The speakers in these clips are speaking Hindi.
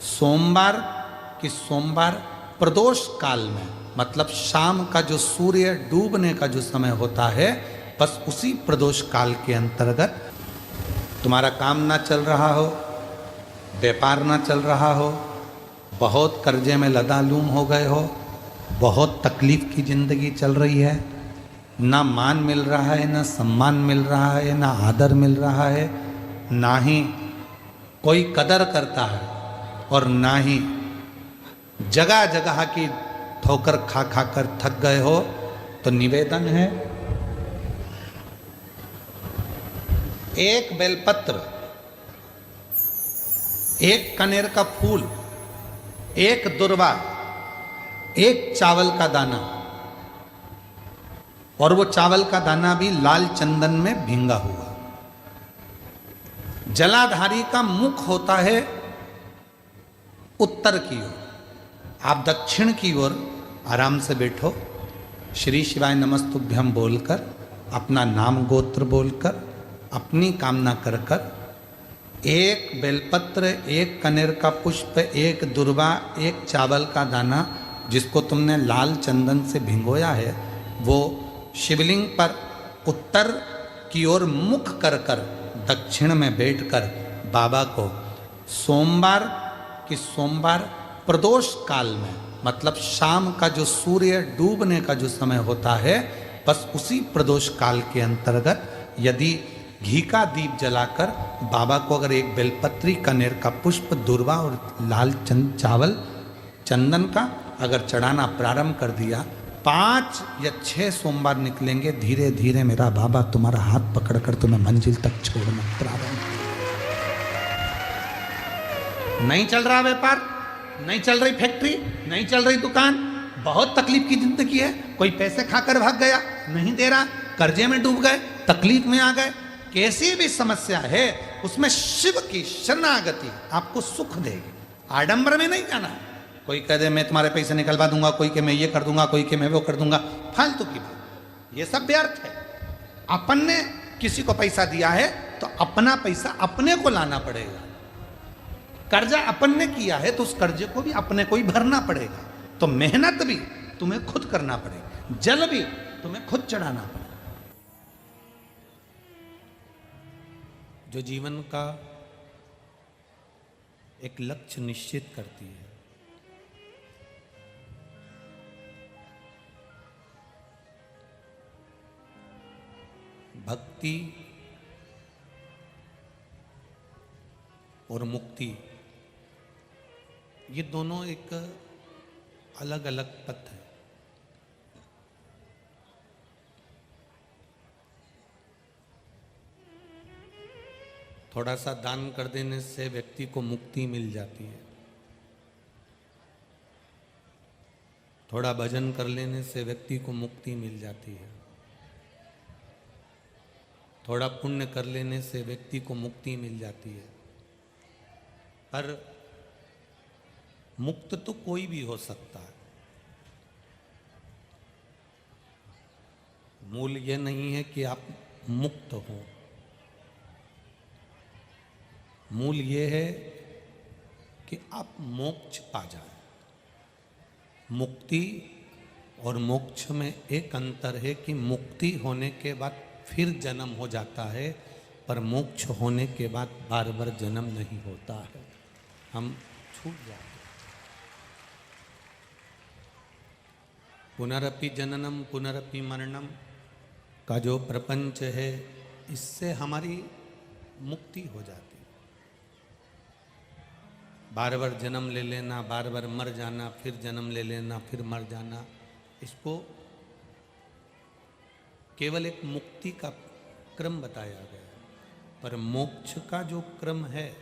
सोमवार की सोमवार प्रदोष काल में, मतलब शाम का जो सूर्य डूबने का जो समय होता है, बस उसी प्रदोष काल के अंतर्गत तुम्हारा काम ना चल रहा हो, व्यापार ना चल रहा हो, बहुत कर्जे में लदालूम हो गए हो, बहुत तकलीफ की जिंदगी चल रही है, ना मान मिल रहा है, ना सम्मान मिल रहा है, ना आदर मिल रहा है, ना ही कोई कदर करता है, और ना ही जगह जगह की ठोकर खा खा कर थक गए हो, तो निवेदन है एक बेलपत्र, एक कनेर का फूल, एक दुर्वा, एक चावल का दाना, और वो चावल का दाना भी लाल चंदन में भींगा हुआ। जलाधारी का मुख होता है उत्तर की ओर, आप दक्षिण की ओर आराम से बैठो, श्री शिवाय नमस्तुभ्यम बोलकर, अपना नाम गोत्र बोलकर, अपनी कामना कर कर, एक बेलपत्र, एक कनेर का पुष्प, एक दुर्वा, एक चावल का दाना जिसको तुमने लाल चंदन से भिंगोया है, वो शिवलिंग पर उत्तर की ओर मुख कर कर दक्षिण में बैठकर बाबा को सोमवार की सोमवार प्रदोष काल में, मतलब शाम का जो सूर्य डूबने का जो समय होता है, बस उसी प्रदोष काल के अंतर्गत यदि घी का दीप जलाकर बाबा को अगर एक बेलपत्री, कनेर का पुष्प, दुर्वा और लाल चावल चंदन का अगर चढ़ाना प्रारंभ कर दिया, 5 या 6 सोमवार निकलेंगे, धीरे धीरे मेरा बाबा तुम्हारा हाथ पकड़कर तुम्हें मंजिल तक छोड़ना प्रारंभ। नहीं चल रहा व्यापार, नहीं चल रही फैक्ट्री, नहीं चल रही दुकान, बहुत तकलीफ की जिंदगी है, कोई पैसे खाकर भाग गया, नहीं दे रहा, कर्जे में डूब गए, तकलीफ में आ गए, कैसी भी समस्या है उसमें शिव की शरणागति आपको सुख देगी। आडंबर में नहीं जाना। कोई कह दे मैं तुम्हारे पैसे निकलवा दूंगा, कोई के मैं ये कर दूंगा, कोई के मैं वो कर दूंगा, फालतू की बात, ये सब व्यर्थ है। अपन ने किसी को पैसा दिया है तो अपना पैसा अपने को लाना पड़ेगा। कर्जा अपन ने किया है तो उस कर्जे को भी अपने को ही भरना पड़ेगा। तो मेहनत भी तुम्हें खुद करना पड़ेगा, जल भी तुम्हें खुद चढ़ाना पड़ेगा। जो जीवन का एक लक्ष्य निश्चित करती है, भक्ति और मुक्ति, ये दोनों एक अलग अलग पथ है। थोड़ा सा दान कर देने से व्यक्ति को मुक्ति मिल जाती है, थोड़ा भजन कर लेने से व्यक्ति को मुक्ति मिल जाती है, थोड़ा पुण्य कर लेने से व्यक्ति को मुक्ति मिल जाती है। पर मुक्त तो कोई भी हो सकता है। मूल ये नहीं है कि आप मुक्त हो, मूल ये है कि आप मोक्ष पा जाए। मुक्ति और मोक्ष में एक अंतर है कि मुक्ति होने के बाद फिर जन्म हो जाता है, पर मोक्ष होने के बाद बार बार जन्म नहीं होता है, हम छूट जाते हैं। पुनरपि जननम पुनरपि मरणम का जो प्रपंच है, इससे हमारी मुक्ति हो जाती है। बार बार जन्म ले लेना, बार बार मर जाना, फिर जन्म ले लेना, फिर मर जाना, इसको केवल एक मुक्ति का क्रम बताया गया है। पर मोक्ष का जो क्रम है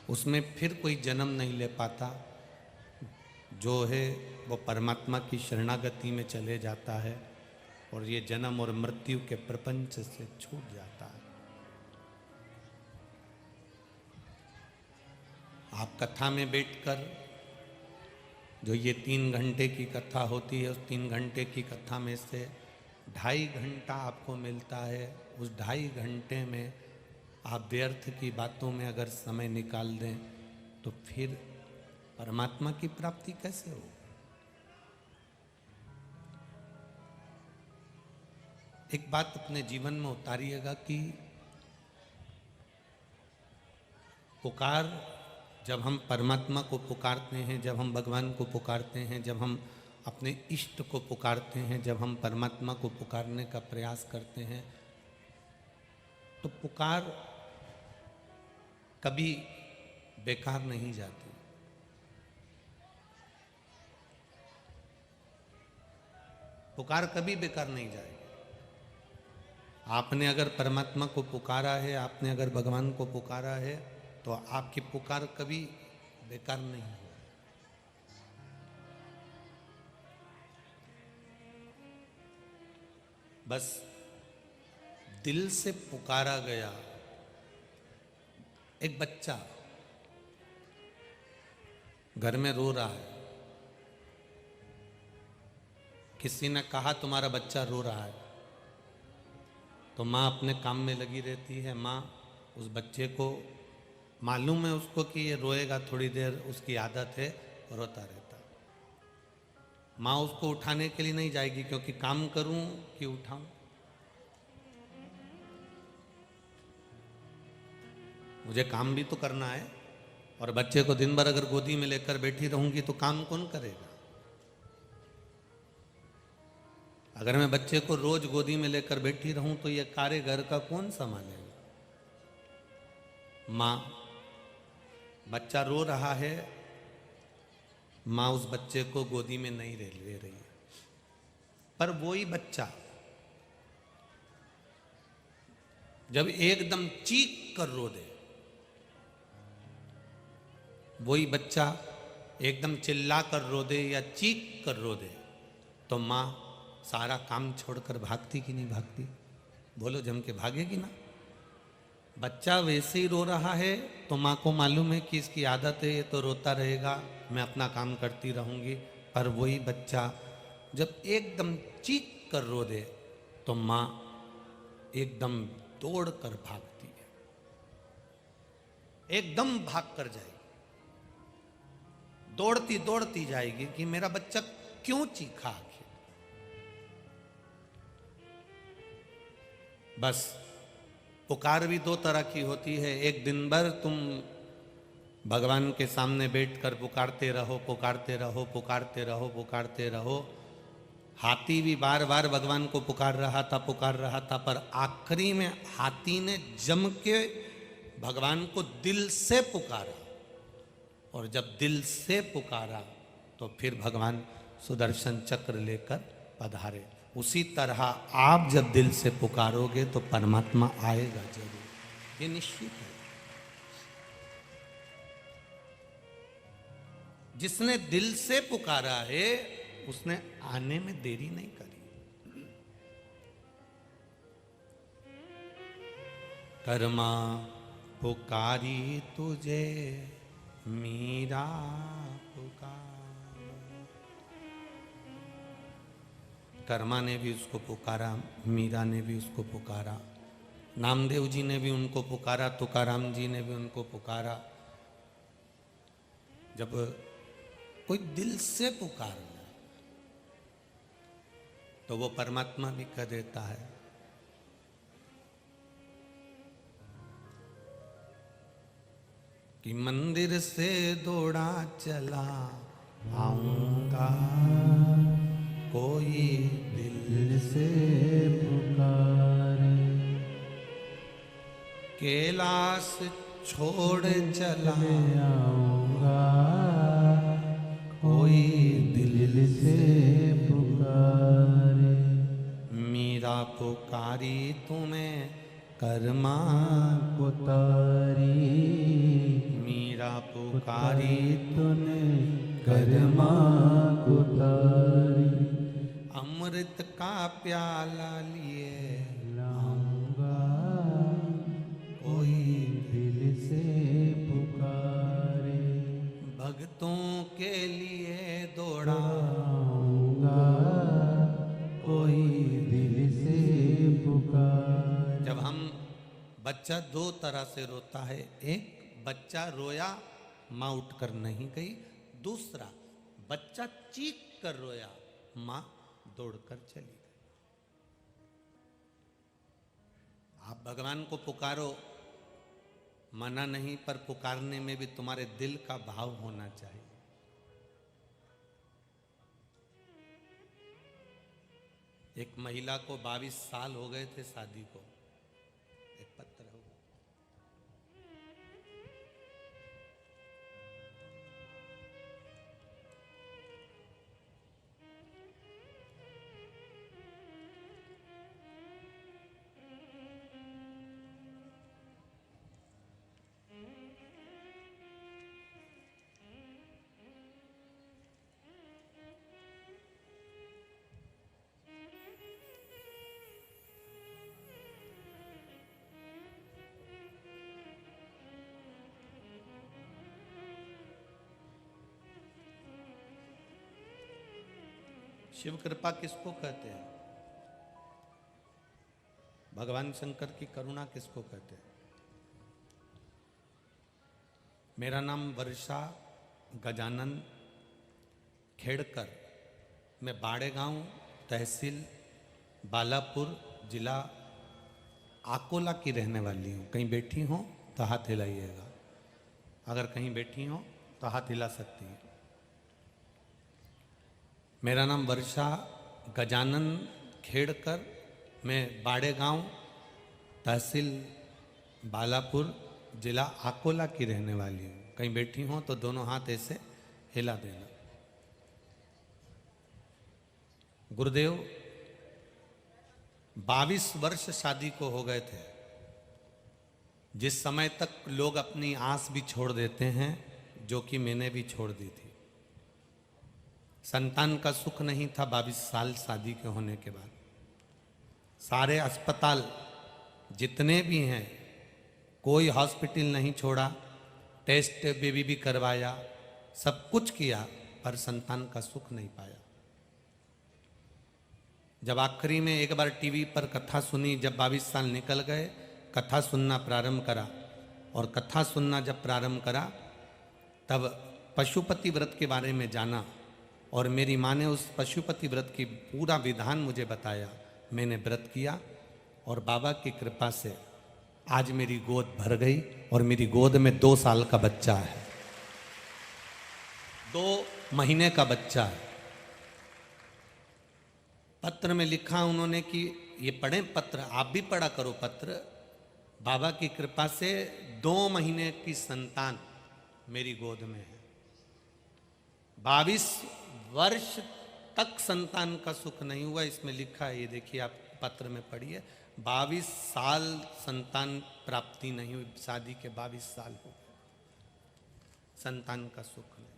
उसमें फिर कोई जन्म नहीं ले पाता, जो है वो परमात्मा की शरणागति में चले जाता है और ये जन्म और मृत्यु के प्रपंच से छूट जाता है। आप कथा में बैठकर जो ये 3 घंटे की कथा होती है, उस 3 घंटे की कथा में से 2.5 घंटा आपको मिलता है। उस 2.5 घंटे में आप व्यर्थ की बातों में अगर समय निकाल दें तो फिर परमात्मा की प्राप्ति कैसे हो? एक बात अपने जीवन में उतारिएगा कि पुकार, जब हम परमात्मा को पुकारते हैं, जब हम भगवान को पुकारते हैं, जब हम अपने इष्ट को पुकारते हैं, जब हम परमात्मा को पुकारने का प्रयास करते हैं, तो पुकार कभी बेकार नहीं जाती। पुकार कभी बेकार नहीं जाएगी। आपने अगर परमात्मा को पुकारा है, आपने अगर भगवान को पुकारा है, तो आपकी पुकार कभी बेकार नहीं हो। बस दिल से पुकारा गया। एक बच्चा घर में रो रहा है, किसी ने कहा तुम्हारा बच्चा रो रहा है, तो माँ अपने काम में लगी रहती है। माँ उस बच्चे को मालूम है उसको कि ये रोएगा थोड़ी देर, उसकी आदत है, रोता रहता। माँ उसको उठाने के लिए नहीं जाएगी, क्योंकि काम करूं कि उठाऊं, मुझे काम भी तो करना है। और बच्चे को दिन भर अगर गोदी में लेकर बैठी रहूंगी तो काम कौन करेगा? अगर मैं बच्चे को रोज गोदी में लेकर बैठी रहूं तो ये कार्य घर का कौन संभालेगा? माँ, बच्चा रो रहा है, माँ उस बच्चे को गोदी में नहीं ले रही है, पर वही बच्चा जब एकदम चीख कर रो दे, वही बच्चा एकदम चिल्ला कर रो दे या चीख कर रो दे, तो माँ सारा काम छोड़कर भागती कि नहीं भागती? बोलो, जम के भागेगी ना। बच्चा वैसे ही रो रहा है तो माँ को मालूम है कि इसकी आदत है, ये तो रोता रहेगा, मैं अपना काम करती रहूंगी। पर वही बच्चा जब एकदम चीख कर रो दे तो माँ एकदम दौड़ कर भागती है, एकदम भाग कर जाएगी, दौड़ती दौड़ती जाएगी कि मेरा बच्चा क्यों चीखा आखिर। बस पुकार भी दो तरह की होती है। एक दिन भर तुम भगवान के सामने बैठकर पुकारते रहो, पुकारते रहो, पुकारते रहो, पुकारते रहो। हाथी भी बार बार भगवान को पुकार रहा था, पुकार रहा था, पर आखिरी में हाथी ने जम के भगवान को दिल से पुकारा। और जब दिल से पुकारा तो फिर भगवान सुदर्शन चक्र लेकर पधारे। उसी तरह आप जब दिल से पुकारोगे तो परमात्मा आएगा जरूर, ये निश्चित है। जिसने दिल से पुकारा है उसने आने में देरी नहीं करी। कर्मा पुकारी तुझे मीरा पुकार। कर्मा ने भी उसको पुकारा, मीरा ने भी उसको पुकारा, नामदेव जी ने भी उनको पुकारा, तुकाराम जी ने भी उनको पुकारा। जब कोई दिल से पुकारना तो वो परमात्मा भी कह देता है। कि मंदिर से दौड़ा चला आऊंगा, कोई दिल से पुकारे, कैलाश छोड़ चला आऊंगा, कोई दिल से पुकारे। मीरा पुकारी तुम्हें कर्मा पुकारी, मीरा पुकारी तूने कर्मा पुकारी। अमृत का प्याला लिए लाऊंगा, कोई दिल से पुकारे। भक्तों के लिए दौड़ाऊंगा, कोई दिल से पुकारे। जब हम बच्चा दो तरह से रोता है। एक, बच्चा रोया, माँ उठकर नहीं गई। दूसरा, बच्चा चीख कर रोया, माँ दौड़कर चली गई। आप भगवान को पुकारो, मना नहीं, पर पुकारने में भी तुम्हारे दिल का भाव होना चाहिए। एक महिला को 22 साल हो गए थे शादी को, एक पत्र हो गया। शिव कृपा किसको कहते हैं? भगवान शंकर की करुणा किसको कहते हैं? मेरा नाम वर्षा गजानन खेड़कर, मैं बाड़े गांव, तहसील बालापुर, जिला आकोला की रहने वाली हूँ। कहीं बैठी हो तो हाथ हिलाइएगा, अगर कहीं बैठी हो तो हाथ हिला सकती है। मेरा नाम वर्षा गजानन खेड़कर, मैं बाड़े गांव, तहसील बालापुर, जिला आकोला की रहने वाली हूँ। कहीं बैठी हो तो दोनों हाथ ऐसे हिला देना। गुरुदेव 22 वर्ष शादी को हो गए थे, जिस समय तक लोग अपनी आस भी छोड़ देते हैं, जो कि मैंने भी छोड़ दी थी। संतान का सुख नहीं था 22 साल शादी के होने के बाद। सारे अस्पताल जितने भी हैं, कोई हॉस्पिटल नहीं छोड़ा, टेस्ट बेबी भी करवाया, सब कुछ किया, पर संतान का सुख नहीं पाया। जब आखिरी में एक बार टीवी पर कथा सुनी, जब 22 साल निकल गए, कथा सुनना प्रारंभ करा, और कथा सुनना जब प्रारंभ करा तब पशुपति व्रत के बारे में जाना, और मेरी माँ ने उस पशुपति व्रत की पूरा विधान मुझे बताया। मैंने व्रत किया और बाबा की कृपा से आज मेरी गोद भर गई, और मेरी गोद में 2 साल का बच्चा है, 2 महीने का बच्चा है। पत्र में लिखा उन्होंने कि ये पढ़ें पत्र, आप भी पढ़ा करो पत्र। बाबा की कृपा से 2 महीने की संतान मेरी गोद में है। 22 वर्ष तक संतान का सुख नहीं हुआ, इसमें लिखा है, ये देखिए आप पत्र में पढ़िए। 22 साल संतान प्राप्ति नहीं हुई, शादी के 22 साल हो गए, संतान का सुख नहीं।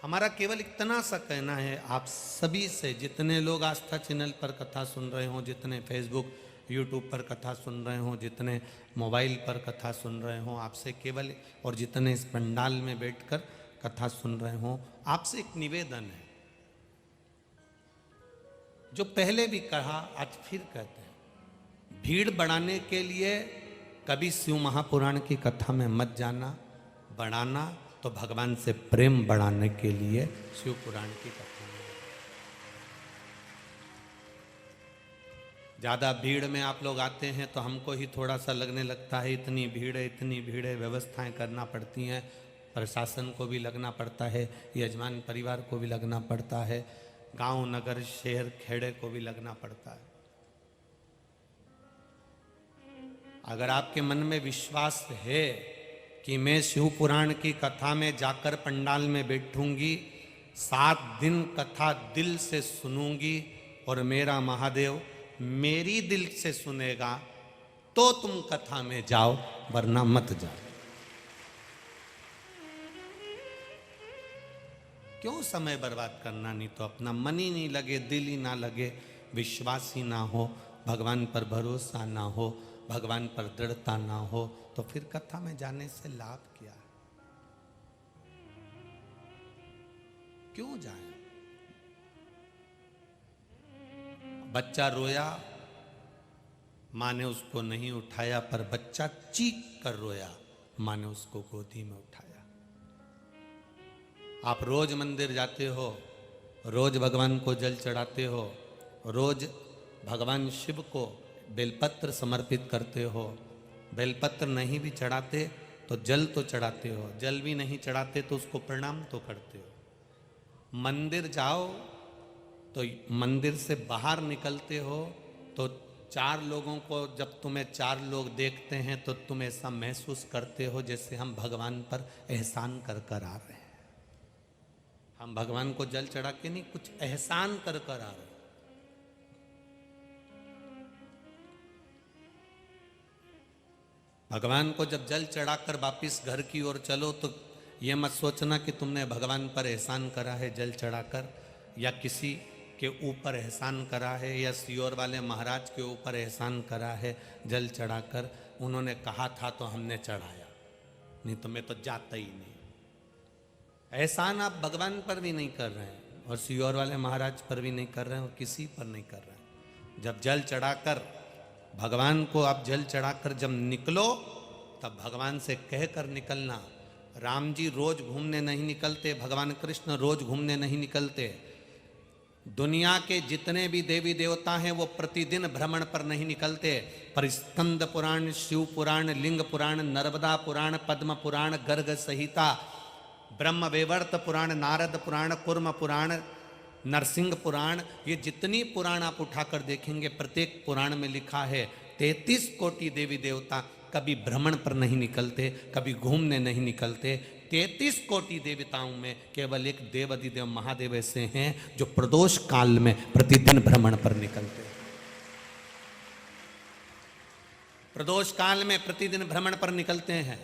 हमारा केवल इतना सा कहना है आप सभी से, जितने लोग आस्था चैनल पर कथा सुन रहे हो, जितने फेसबुक यूट्यूब पर कथा सुन रहे हो, जितने मोबाइल पर कथा सुन रहे हो, आपसे केवल, और जितने इस पंडाल में बैठकर कथा सुन रहे हो, आपसे एक निवेदन है, जो पहले भी कहा आज फिर कहते हैं। भीड़ बढ़ाने के लिए कभी शिव महापुराण की कथा में मत जाना, बढ़ाना तो भगवान से प्रेम बढ़ाने के लिए शिव पुराण की कथा में। ज़्यादा भीड़ में आप लोग आते हैं तो हमको ही थोड़ा सा लगने लगता है, इतनी भीड़ है, इतनी भीड़ है, व्यवस्थाएं करना पड़ती हैं, प्रशासन को भी लगना पड़ता है, यजमान परिवार को भी लगना पड़ता है, गांव नगर शहर खेड़े को भी लगना पड़ता है। अगर आपके मन में विश्वास है कि मैं शिव पुराण की कथा में जाकर पंडाल में बैठूंगी, 7 दिन कथा दिल से सुनूंगी, और मेरा महादेव मेरी दिल से सुनेगा, तो तुम कथा में जाओ, वरना मत जाओ। क्यों समय बर्बाद करना? नहीं तो अपना मन ही नहीं लगे, दिल ही ना लगे, विश्वास ही ना हो, भगवान पर भरोसा ना हो, भगवान पर दृढ़ता ना हो, तो फिर कथा में जाने से लाभ क्या? क्यों जाए? बच्चा रोया, माँ ने उसको नहीं उठाया, पर बच्चा चीख कर रोया, माँ ने उसको गोदी में उठाया। आप रोज मंदिर जाते हो, रोज भगवान को जल चढ़ाते हो, रोज भगवान शिव को बेलपत्र समर्पित करते हो। बेलपत्र नहीं भी चढ़ाते तो जल तो चढ़ाते हो, जल भी नहीं चढ़ाते तो उसको प्रणाम तो करते हो। मंदिर जाओ तो मंदिर से बाहर निकलते हो तो चार लोगों को, जब तुम्हें चार लोग देखते हैं तो तुम ऐसा महसूस करते हो जैसे हम भगवान पर एहसान कर कर आ रहे हैं। हम भगवान को जल चढ़ा के नहीं, कुछ एहसान कर कर आ रहे हैं। भगवान को जब जल चढ़ाकर वापिस घर की ओर चलो तो ये मत सोचना कि तुमने भगवान पर एहसान करा है जल चढ़ाकर, या किसी के ऊपर एहसान करा है, या सियोर वाले महाराज के ऊपर एहसान करा है जल चढ़ाकर। उन्होंने कहा था तो हमने चढ़ाया, नहीं तो मैं तो जाता ही नहीं। एहसान आप भगवान पर भी नहीं कर रहे हैं और सियोर वाले महाराज पर भी नहीं कर रहे हैं और किसी पर नहीं कर रहे हैं। जब जल चढ़ाकर भगवान को आप जल चढ़ाकर जब निकलो तब भगवान से कहकर निकलना। राम जी रोज घूमने नहीं निकलते, भगवान कृष्ण रोज घूमने नहीं निकलते। दुनिया के जितने भी देवी देवता हैं वो प्रतिदिन भ्रमण पर नहीं निकलते, पर स्कंद पुराण, शिव पुराण, लिंग पुराण, नर्मदा पुराण, पद्म पुराण, गर्ग संहिता, ब्रह्म वेवर्त पुराण, नारद पुराण, कुर्म पुराण, नरसिंह पुराण, ये जितनी पुराण आप उठाकर देखेंगे प्रत्येक पुराण में लिखा है 33 कोटि देवी देवता कभी भ्रमण पर नहीं निकलते, कभी घूमने नहीं निकलते। 33 कोटि देवताओं में केवल एक देवाधिदेव महादेव ऐसे हैं जो प्रदोष काल में प्रतिदिन भ्रमण पर निकलते हैं। प्रदोष काल में प्रतिदिन भ्रमण पर निकलते हैं।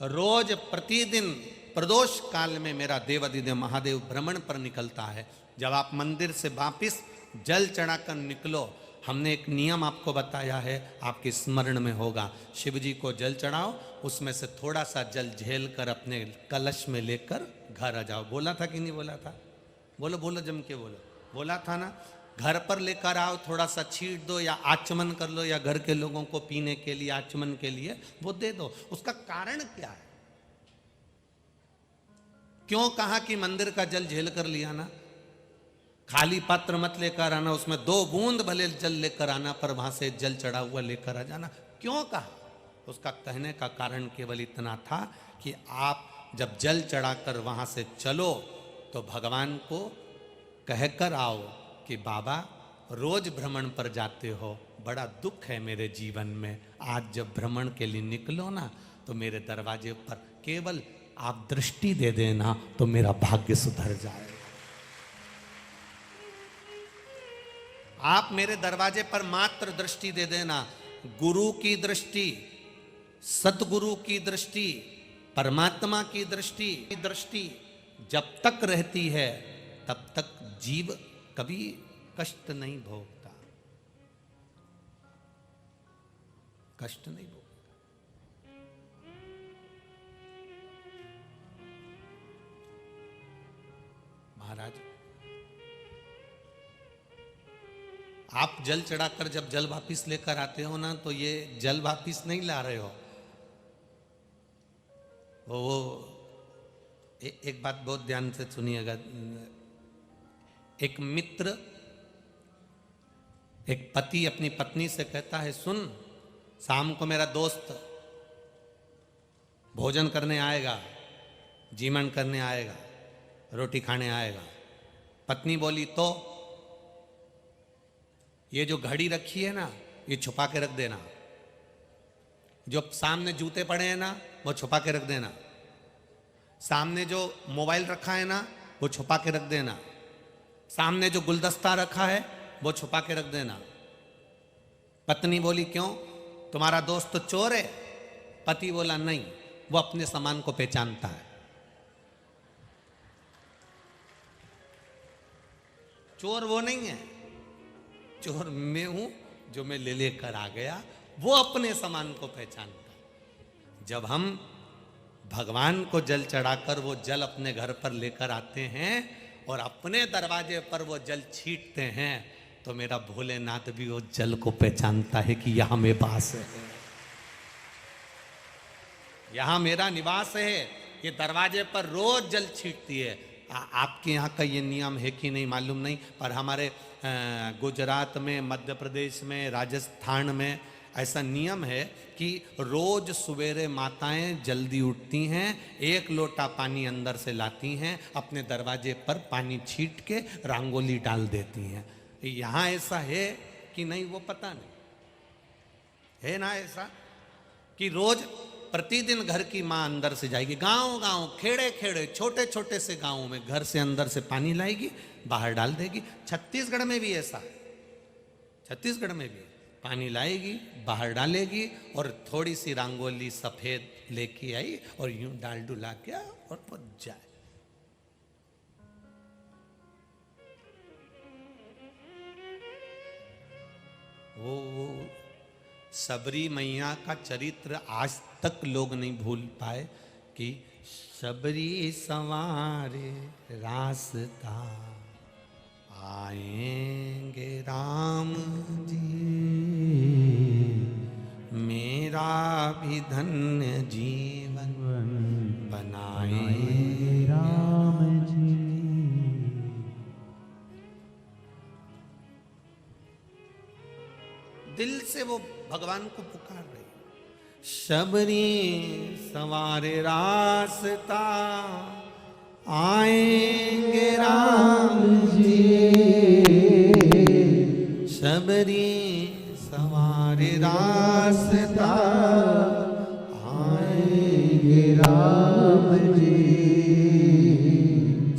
रोज प्रतिदिन प्रदोष काल में मेरा देवाधिदेव महादेव भ्रमण पर निकलता है। जब आप मंदिर से वापिस जल चढ़ाकर निकलो, हमने एक नियम आपको बताया है, आपके स्मरण में होगा। शिव जी को जल चढ़ाओ, उसमें से थोड़ा सा जल झेल कर अपने कलश में लेकर घर आ जाओ। बोला था कि नहीं बोला था? बोलो बोलो, जम के बोलो। बोला था ना? घर पर लेकर आओ, थोड़ा सा छीट दो या आचमन कर लो, या घर के लोगों को पीने के लिए आचमन के लिए वो दे दो। उसका कारण क्या है? क्यों कहा कि मंदिर का जल झेल कर लिया ना? खाली पात्र मत लेकर आना, उसमें 2 बूंद भले जल लेकर आना, पर वहां से जल चढ़ा हुआ लेकर आ जाना। क्यों कहा? उसका कहने का कारण केवल इतना था कि आप जब जल चढ़ाकर वहां से चलो तो भगवान को कहकर आओ कि बाबा रोज भ्रमण पर जाते हो, बड़ा दुख है मेरे जीवन में, आज जब भ्रमण के लिए निकलो ना तो मेरे दरवाजे पर केवल आप दृष्टि दे देना तो मेरा भाग्य सुधर जाए। आप मेरे दरवाजे पर मात्र दृष्टि दे देना। गुरु की दृष्टि, सतगुरु की दृष्टि, परमात्मा की दृष्टि जब तक रहती है तब तक जीव कभी कष्ट नहीं भोगता, कष्ट नहीं भोगता। महाराज, आप जल चढ़ाकर जब जल वापिस लेकर आते हो ना तो ये जल वापिस नहीं ला रहे हो। वो एक बात बहुत ध्यान से सुनिएगा। एक मित्र, एक पति अपनी पत्नी से कहता है, सुन, शाम को मेरा दोस्त भोजन करने आएगा, जीवन करने आएगा, रोटी खाने आएगा। पत्नी बोली, तो ये जो घड़ी रखी है ना ये छुपा के रख देना, जो सामने जूते पड़े हैं ना वो छुपा के रख देना, सामने जो मोबाइल रखा है ना वो छुपा के रख देना, सामने जो गुलदस्ता रखा है वो छुपा के रख देना। पत्नी बोली, क्यों, तुम्हारा दोस्त तो चोर है? पति बोला, नहीं, वो अपने सामान को पहचानता है। चोर वो नहीं है, चोर मैं हूं जो मैं ले लेकर आ गया, वो अपने सामान को पहचानता है। जब हम भगवान को जल चढ़ाकर वो जल अपने घर पर लेकर आते हैं और अपने दरवाजे पर वो जल छींटते हैं तो मेरा भोलेनाथ भी वो जल को पहचानता है कि यहाँ में वास है, यहाँ मेरा निवास है। ये दरवाजे पर रोज जल छींटती है। आपके यहाँ का ये नियम है कि नहीं मालूम नहीं, पर हमारे गुजरात में, मध्य प्रदेश में, राजस्थान में ऐसा नियम है कि रोज सवेरे माताएं जल्दी उठती हैं, 1 लोटा पानी अंदर से लाती हैं, अपने दरवाजे पर पानी छींट के रंगोली डाल देती हैं। यहाँ ऐसा है कि नहीं वो पता नहीं, है ना ऐसा कि रोज प्रतिदिन घर की माँ अंदर से जाएगी, गांव गांव, खेड़े खेड़े, छोटे छोटे से गांवों में घर से अंदर से पानी लाएगी, बाहर डाल देगी। छत्तीसगढ़ में भी ऐसा, छत्तीसगढ़ में भी पानी लाएगी, बाहर डालेगी और थोड़ी सी रंगोली सफेद लेके आई और यूं डाल डुला के और पहुंच जाए। वो सबरी मैया का चरित्र आज तक लोग नहीं भूल पाए कि सबरी संवारे रास्ता, आएंगे राम जी, मेरा भी धन्य जीवन बनाए राम जी। दिल से वो भगवान को पुकार रही, सबरी सवारे रास्ता, आएंगे राम जी, सबरी सवारे रास्ता, आएंगे राम जी।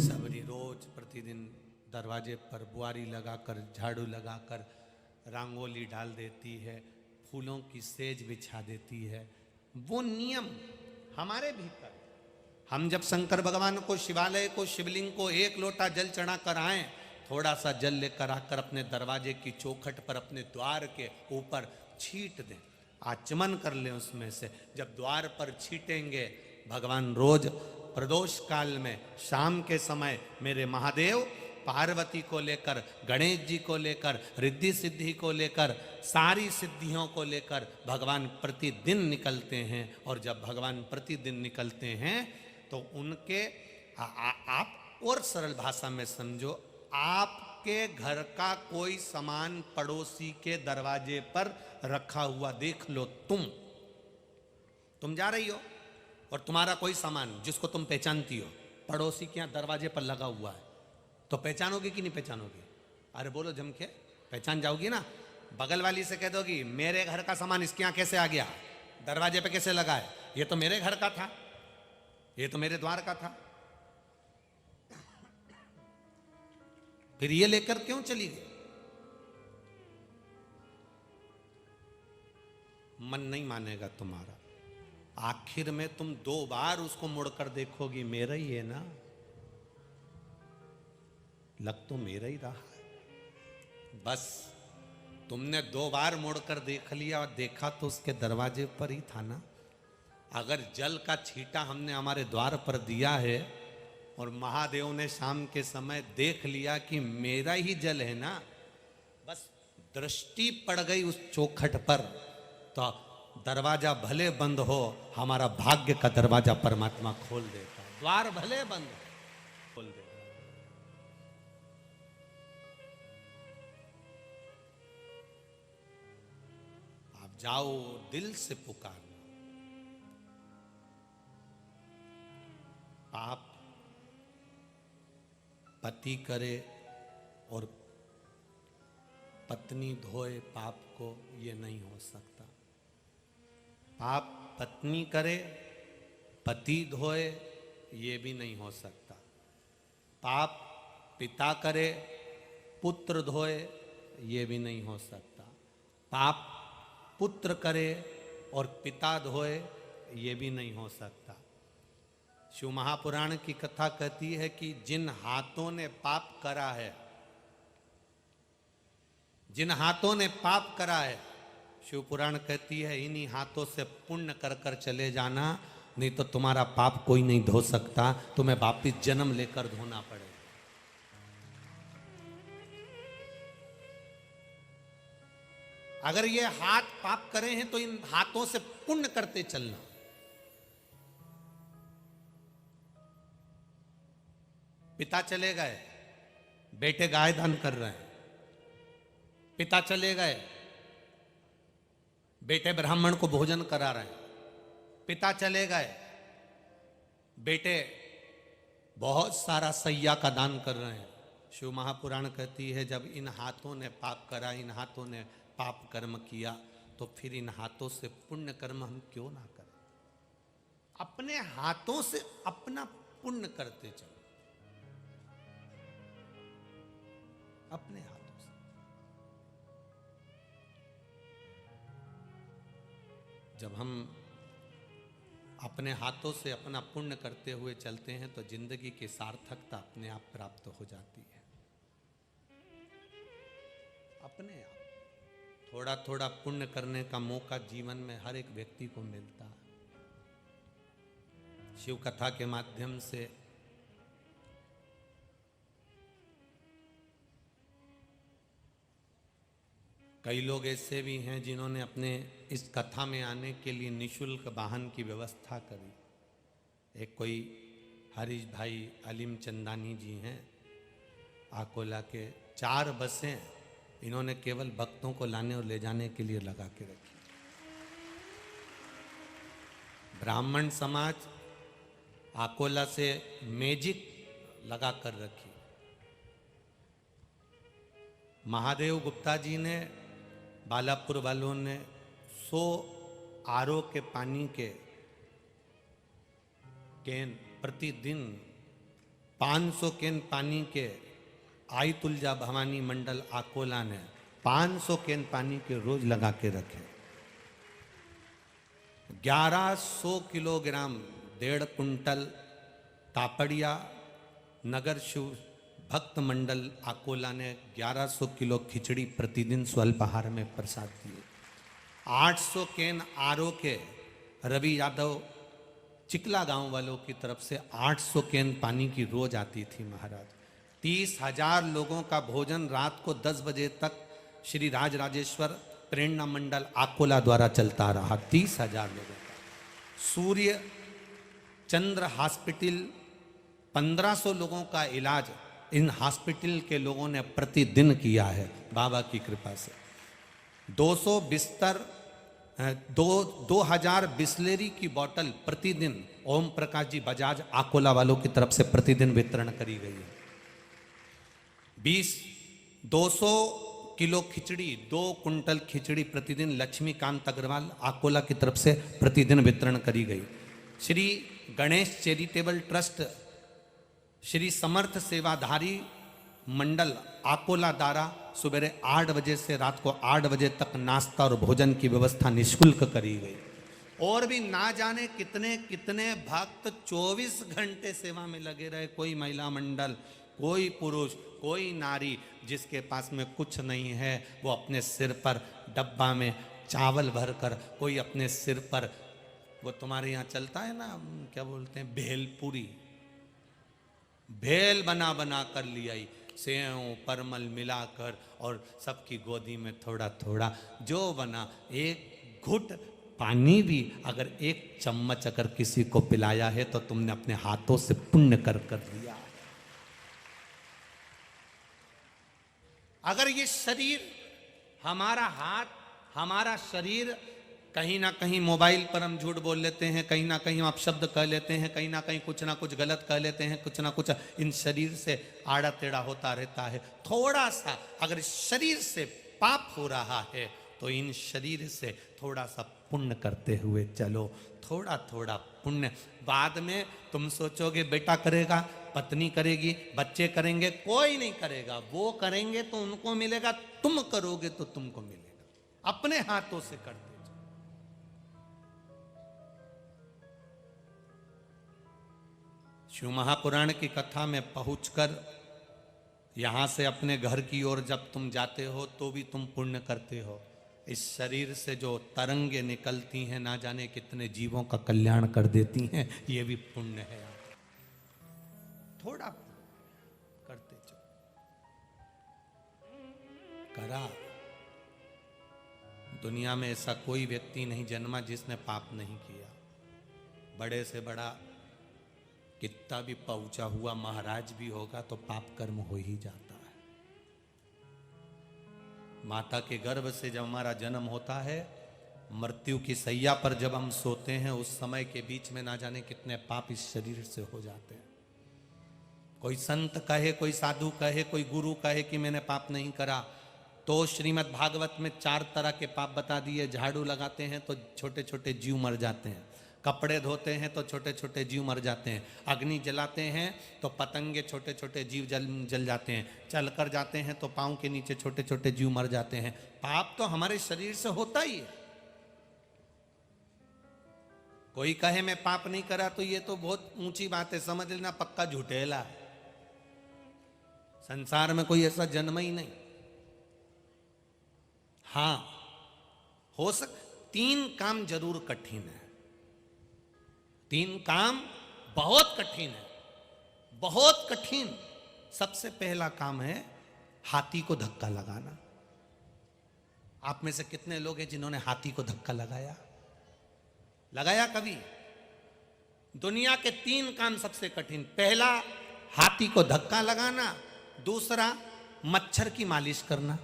सबरी रोज प्रतिदिन दरवाजे पर बुआरी लगाकर, झाड़ू लगाकर रंगोली डाल देती है, फूलों की सेज बिछा देती है। वो नियम हमारे भीतर, हम जब शंकर भगवान को, शिवालय को, शिवलिंग को 1 लोटा जल चढ़ा कर आए, थोड़ा सा जल लेकर आकर अपने दरवाजे की चौखट पर, अपने द्वार के ऊपर छींट दें, आचमन कर लें उसमें से। जब द्वार पर छीटेंगे, भगवान रोज प्रदोष काल में शाम के समय मेरे महादेव पार्वती को लेकर, गणेश जी को लेकर, रिद्धि सिद्धि को लेकर, सारी सिद्धियों को लेकर भगवान प्रतिदिन निकलते हैं। और जब भगवान प्रतिदिन निकलते हैं तो उनके आप और सरल भाषा में समझो, आपके घर का कोई सामान पड़ोसी के दरवाजे पर रखा हुआ देख लो, तुम जा रही हो और तुम्हारा कोई सामान जिसको तुम पहचानती हो पड़ोसी के यहाँ दरवाजे पर लगा हुआ है, तो पहचानोगे कि नहीं पहचानोगे? अरे बोलो जम के, पहचान जाओगी ना। बगल वाली से कह दोगी मेरे घर का सामान इसके यहाँ कैसे आ गया, दरवाजे पे कैसे लगा है, ये तो मेरे घर का था, ये तो मेरे द्वार का था, फिर ये लेकर क्यों चली गई? मन नहीं मानेगा तुम्हारा। आखिर में तुम 2 बार उसको मुड़कर देखोगी, मेरा ही है ना, लग तो मेरा ही रहा है। बस तुमने 2 बार मुड़कर देख लिया और देखा तो उसके दरवाजे पर ही था ना। अगर जल का छींटा हमने हमारे द्वार पर दिया है और महादेव ने शाम के समय देख लिया कि मेरा ही जल है ना, बस दृष्टि पड़ गई उस चौखट पर, तो दरवाजा भले बंद हो, हमारा भाग्य का दरवाजा परमात्मा खोल देता है। द्वार भले बंद हो, खोल देता। आप जाओ, दिल से पुकारना। पाप पति करे और पत्नी धोए पाप को, ये नहीं हो सकता। पाप पत्नी करे, पति धोए, ये भी नहीं हो सकता। पाप पिता करे, पुत्र धोए, ये भी नहीं हो सकता। पाप पुत्र करे और पिता धोए, ये भी नहीं हो सकता। शिव महापुराण की कथा कहती है कि जिन हाथों ने पाप करा है, जिन हाथों ने पाप करा है, शिव पुराण कहती है इन्हीं हाथों से पुण्य कर कर चले जाना, नहीं तो तुम्हारा पाप कोई नहीं धो सकता, तुम्हें वापिस जन्म लेकर धोना पड़ेगा। अगर ये हाथ पाप करे हैं तो इन हाथों से पुण्य करते चलना। पिता चले गए, बेटे गाय दान कर रहे हैं। पिता चले गए, बेटे ब्राह्मण को भोजन करा रहे हैं। पिता चले गए, बेटे बहुत सारा सैया का दान कर रहे हैं। शिव महापुराण कहती है जब इन हाथों ने पाप करा, इन हाथों ने पाप कर्म किया, तो फिर इन हाथों से पुण्य कर्म हम क्यों ना करें। अपने हाथों से अपना पुण्य करते चलो, अपने हाथों से। जब हम अपने हाथों से अपना पुण्य करते हुए चलते हैं तो जिंदगी की सार्थकता अपने आप प्राप्त हो जाती है। अपने आप थोड़ा थोड़ा पुण्य करने का मौका जीवन में हर एक व्यक्ति को मिलता है। शिव कथा के माध्यम से कई लोग ऐसे भी हैं जिन्होंने अपने इस कथा में आने के लिए निशुल्क वाहन की व्यवस्था करी। एक कोई हरीश भाई अलीम चंदानी जी हैं, आकोला के। 4 बसें इन्होंने केवल भक्तों को लाने और ले जाने के लिए लगा के रखी। ब्राह्मण समाज आकोला से मैजिक लगा कर रखी। महादेव गुप्ता जी ने, बालापुर वालों ने 100 आरओ के पानी के कैन प्रतिदिन, 500 कैन पानी के आई तुलजा भवानी मंडल आकोला ने 500 कैन पानी के रोज लगा के रखे। 1100 किलोग्राम 1.5 कुंटल तापड़िया नगर शिव भक्त मंडल आकोला ने 1100 किलो खिचड़ी प्रतिदिन स्वल्पाहार में प्रसाद दिए। 800 कैन आरओ के रवि यादव चिकला गांव वालों की तरफ से 800 कैन पानी की रोज आती थी महाराज। 30,000 लोगों का भोजन रात को 10 बजे तक श्री राजराजेश्वर प्रेरणा मंडल आकोला द्वारा चलता रहा। 30,000 लोगों का। सूर्य चंद्र हॉस्पिटल 1500 लोगों का इलाज इन हॉस्पिटल के लोगों ने प्रतिदिन किया है बाबा की कृपा से। 200 बिस्तर, 2000 बिस्लेरी की बोतल प्रतिदिन ओम प्रकाश जी बजाज आकोला वालों की तरफ से प्रतिदिन वितरण करी गई है। 200 किलो खिचड़ी, 2 कुंटल खिचड़ी प्रतिदिन लक्ष्मीकांत अग्रवाल आकोला की तरफ से प्रतिदिन वितरण करी गई। श्री गणेश चैरिटेबल ट्रस्ट, श्री समर्थ सेवाधारी मंडल आकोला द्वारा सुबह 8 बजे से रात को 8 बजे तक नाश्ता और भोजन की व्यवस्था निःशुल्क करी गई। और भी ना जाने कितने कितने भक्त 24 घंटे सेवा में लगे रहे। कोई महिला मंडल, कोई पुरुष, कोई नारी, जिसके पास में कुछ नहीं है वो अपने सिर पर डब्बा में चावल भरकर, कोई अपने सिर पर वो तुम्हारे यहाँ चलता है ना, क्या बोलते हैं, भेलपुरी, भेल बना बना कर लिया, सेव परमल मिलाकर, और सबकी गोदी में थोड़ा थोड़ा जो बना। एक घुट पानी भी अगर 1 चम्मच अगर किसी को पिलाया है तो तुमने अपने हाथों से पुण्य कर दिया। अगर ये शरीर, हमारा हाथ, हमारा शरीर, कहीं ना कहीं मोबाइल पर हम झूठ बोल लेते हैं, कहीं ना कहीं हम अपशब्द कह लेते हैं, कहीं ना कहीं कुछ ना कुछ गलत कह लेते हैं, कुछ ना कुछ इन शरीर से आड़ा टेढ़ा होता रहता है। थोड़ा सा अगर शरीर से पाप हो रहा है तो इन शरीर से थोड़ा सा पुण्य करते हुए चलो। थोड़ा थोड़ा पुण्य। बाद में तुम सोचोगे बेटा करेगा, पत्नी करेगी, बच्चे करेंगे, कोई नहीं करेगा। वो करेंगे तो उनको मिलेगा, तुम करोगे तो तुमको मिलेगा। अपने हाथों से करते। शिव महापुराण की कथा में पहुंचकर यहाँ से अपने घर की ओर जब तुम जाते हो तो भी तुम पुण्य करते हो। इस शरीर से जो तरंगे निकलती हैं ना जाने कितने जीवों का कल्याण कर देती हैं, ये भी पुण्य है। थोड़ा करते चलो। करा दुनिया में ऐसा कोई व्यक्ति नहीं जन्मा जिसने पाप नहीं किया। बड़े से बड़ा कितना भी पहुंचा हुआ महाराज भी होगा तो पाप कर्म हो ही जाता है। माता के गर्भ से जब हमारा जन्म होता है, मृत्यु की सैया पर जब हम सोते हैं, उस समय के बीच में ना जाने कितने पाप इस शरीर से हो जाते हैं। कोई संत कहे, कोई साधु कहे, कोई गुरु कहे कि मैंने पाप नहीं करा, तो श्रीमद् भागवत में 4 तरह के पाप बता दिए। झाड़ू लगाते हैं तो छोटे छोटे जीव मर जाते हैं, कपड़े धोते हैं तो छोटे छोटे जीव मर जाते हैं, अग्नि जलाते हैं तो पतंगे छोटे छोटे जीव जल जाते हैं, चलकर जाते हैं तो पाँव के नीचे छोटे छोटे जीव मर जाते हैं। पाप तो हमारे शरीर से होता ही है। कोई कहे मैं पाप नहीं करा तो ये तो बहुत ऊंची बात है, समझ लेना पक्का झूठेला है। संसार में कोई ऐसा जन्म ही नहीं। हाँ, हो सक 3 काम जरूर कठिन है। 3 काम बहुत कठिन है, बहुत कठिन। सबसे पहला काम है हाथी को धक्का लगाना। आप में से कितने लोग हैं जिन्होंने हाथी को धक्का लगाया? लगाया कभी? दुनिया के 3 काम सबसे कठिन। पहला हाथी को धक्का लगाना, दूसरा मच्छर की मालिश करना,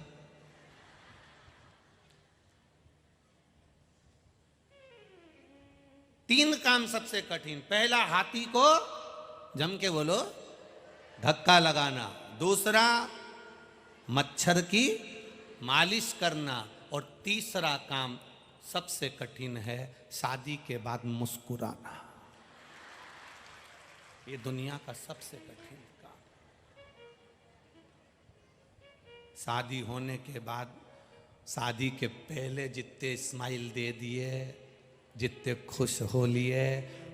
तीन काम सबसे कठिन। पहला हाथी को, जम के बोलो, धक्का लगाना, दूसरा मच्छर की मालिश करना, और तीसरा काम सबसे कठिन है शादी के बाद मुस्कुराना। ये दुनिया का सबसे कठिन काम। शादी होने के बाद, शादी के पहले जितने स्माइल दे दिए, जितने खुश हो लिए,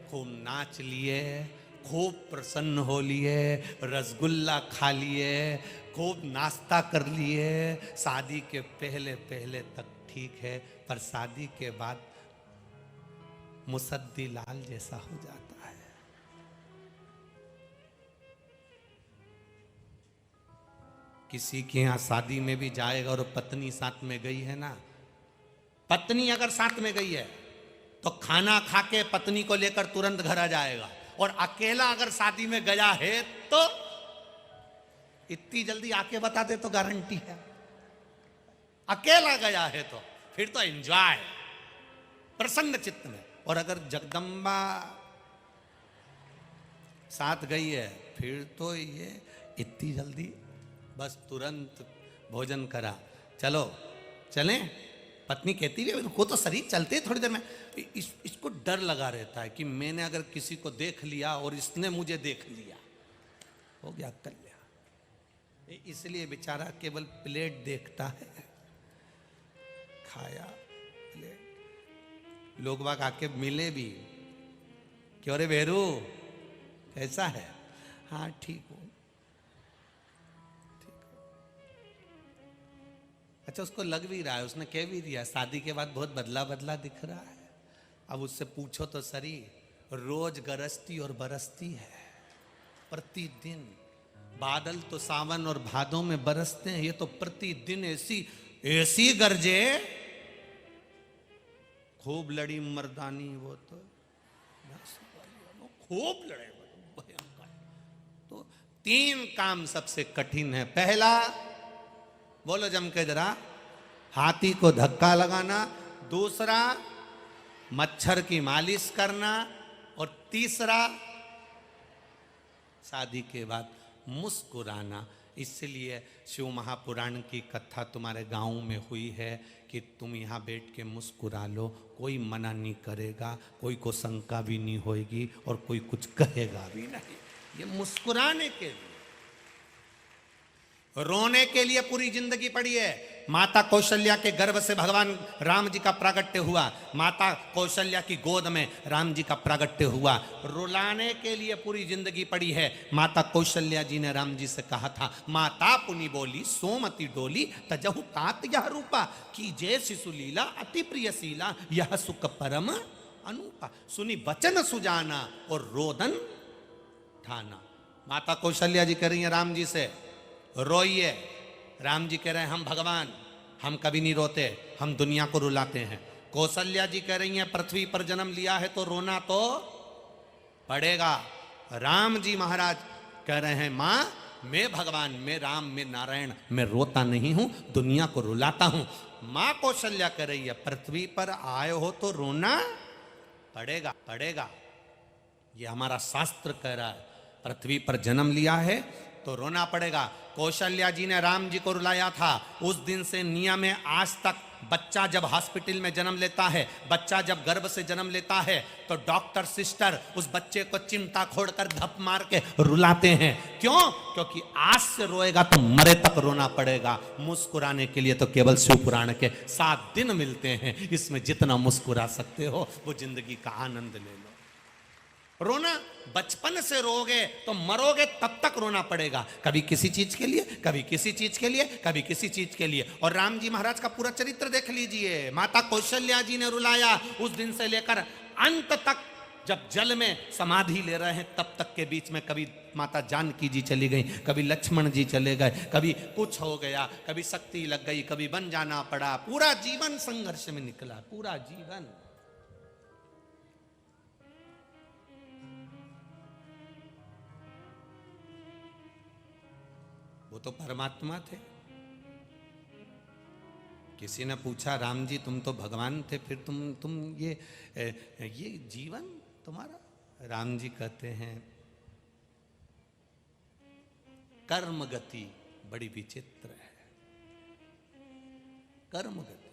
खूब नाच लिए, खूब प्रसन्न हो लिए, रसगुल्ला खा लिए, खूब नाश्ता कर लिए, शादी के पहले पहले तक ठीक है, पर शादी के बाद मुसद्दी लाल जैसा हो जाता है। किसी के यहाँ शादी में भी जाएगा और पत्नी साथ में गई है ना, पत्नी अगर साथ में गई है तो खाना खा के पत्नी को लेकर तुरंत घर आ जाएगा, और अकेला अगर शादी में गया है तो इतनी जल्दी आके बता दे तो गारंटी है। अकेला गया है तो फिर तो एंजॉय, प्रसन्न चित्त में। और अगर जगदम्बा साथ गई है फिर तो ये इतनी जल्दी बस तुरंत भोजन करा, चलो चलें। पत्नी कहती है रुको तो शरीर चलते थोड़ी देर में। इसको डर लगा रहता है कि मैंने अगर किसी को देख लिया और इसने मुझे देख लिया, हो गया कल्याण। इसलिए बेचारा केवल प्लेट देखता है, खाया प्लेट। लोग बाग आके मिले भी, क्यों रे बेरू कैसा है? हाँ ठीक हूँ। अच्छा, उसको लग भी रहा है, उसने कह भी दिया शादी के बाद बहुत बदला बदला दिख रहा है। अब उससे पूछो तो सरी, रोज गरजती और बरसती है प्रतिदिन। बादल तो सावन और भादों में बरसते हैं, ये तो प्रतिदिन ऐसी ऐसी गरजे। खूब लड़ी मर्दानी, वो तो खूब लड़े भयंकर। तो 3 काम सबसे कठिन है। पहला, बोलो जम के जरा, हाथी को धक्का लगाना, दूसरा मच्छर की मालिश करना, और तीसरा शादी के बाद मुस्कुराना। इसलिए शिव महापुराण की कथा तुम्हारे गांव में हुई है कि तुम यहाँ बैठ के मुस्कुरा लो, कोई मना नहीं करेगा, कोई को शंका भी नहीं होगी और कोई कुछ कहेगा भी नहीं। ये मुस्कुराने के लिए, रोने के लिए पूरी जिंदगी पड़ी है। माता कौशल्या के गर्भ से भगवान राम जी का प्रागट्य हुआ, माता कौशल्या की गोद में राम जी का प्रागट्य हुआ। रुलाने के लिए पूरी जिंदगी पड़ी है। माता कौशल्या जी ने राम जी से कहा था, माता पुनि बोली सोमति डोली तजहु तात यह रूपा, की जय शिशु लीला अति प्रिय शीला यह सुख परम अनुपा, सुनी वचन सुजाना और रोदन ठाना। माता कौशल्या जी कह रही है राम जी से, रोइए। राम जी कह रहे हैं हम भगवान, हम कभी नहीं रोते, हम दुनिया को रुलाते हैं। कौशल्या जी कह रही हैं पृथ्वी पर जन्म लिया है तो रोना तो पड़ेगा। राम जी महाराज कह रहे हैं मां मैं भगवान, मैं राम, मैं नारायण, मैं रोता नहीं हूं, दुनिया को रुलाता हूं। मां कौशल्या कह रही है पृथ्वी पर आए हो तो रोना पड़ेगा, पड़ेगा। ये हमारा शास्त्र कह रहा है, पृथ्वी पर जन्म लिया है तो रोना पड़ेगा। कौशल्या जी ने राम जी को रुलाया था, उस दिन से नियम है आज तक। बच्चा जब हॉस्पिटल में जन्म लेता है, बच्चा जब गर्भ से जन्म लेता है, तो डॉक्टर सिस्टर उस बच्चे को चिमटा खोड़कर धप मार के रुलाते हैं। क्यों? क्योंकि आज से रोएगा तो मरे तक रोना पड़ेगा। मुस्कुराने के लिए तो केवल शिव पुराण के 7 दिन मिलते हैं, इसमें जितना मुस्कुरा सकते हो वो जिंदगी का आनंद ले लो। रोना बचपन से रोगे तो मरोगे तब तक रोना पड़ेगा, कभी किसी चीज के लिए, कभी किसी चीज के लिए, कभी किसी चीज के लिए। और राम जी महाराज का पूरा चरित्र देख लीजिए। माता कौशल्या जी ने रुलाया उस दिन से लेकर अंत तक, जब जल में समाधि ले रहे हैं तब तक के बीच में कभी माता जानकी जी चली गई, कभी लक्ष्मण जी चले गए, कभी कुछ हो गया, कभी शक्ति लग गई, कभी बन जाना पड़ा। पूरा जीवन संघर्ष में निकला, पूरा जीवन। वो तो परमात्मा थे। किसी ने पूछा राम जी तुम तो भगवान थे, फिर तुम ये जीवन तुम्हारा? राम जी कहते हैं कर्म गति बड़ी विचित्र है। कर्म गति।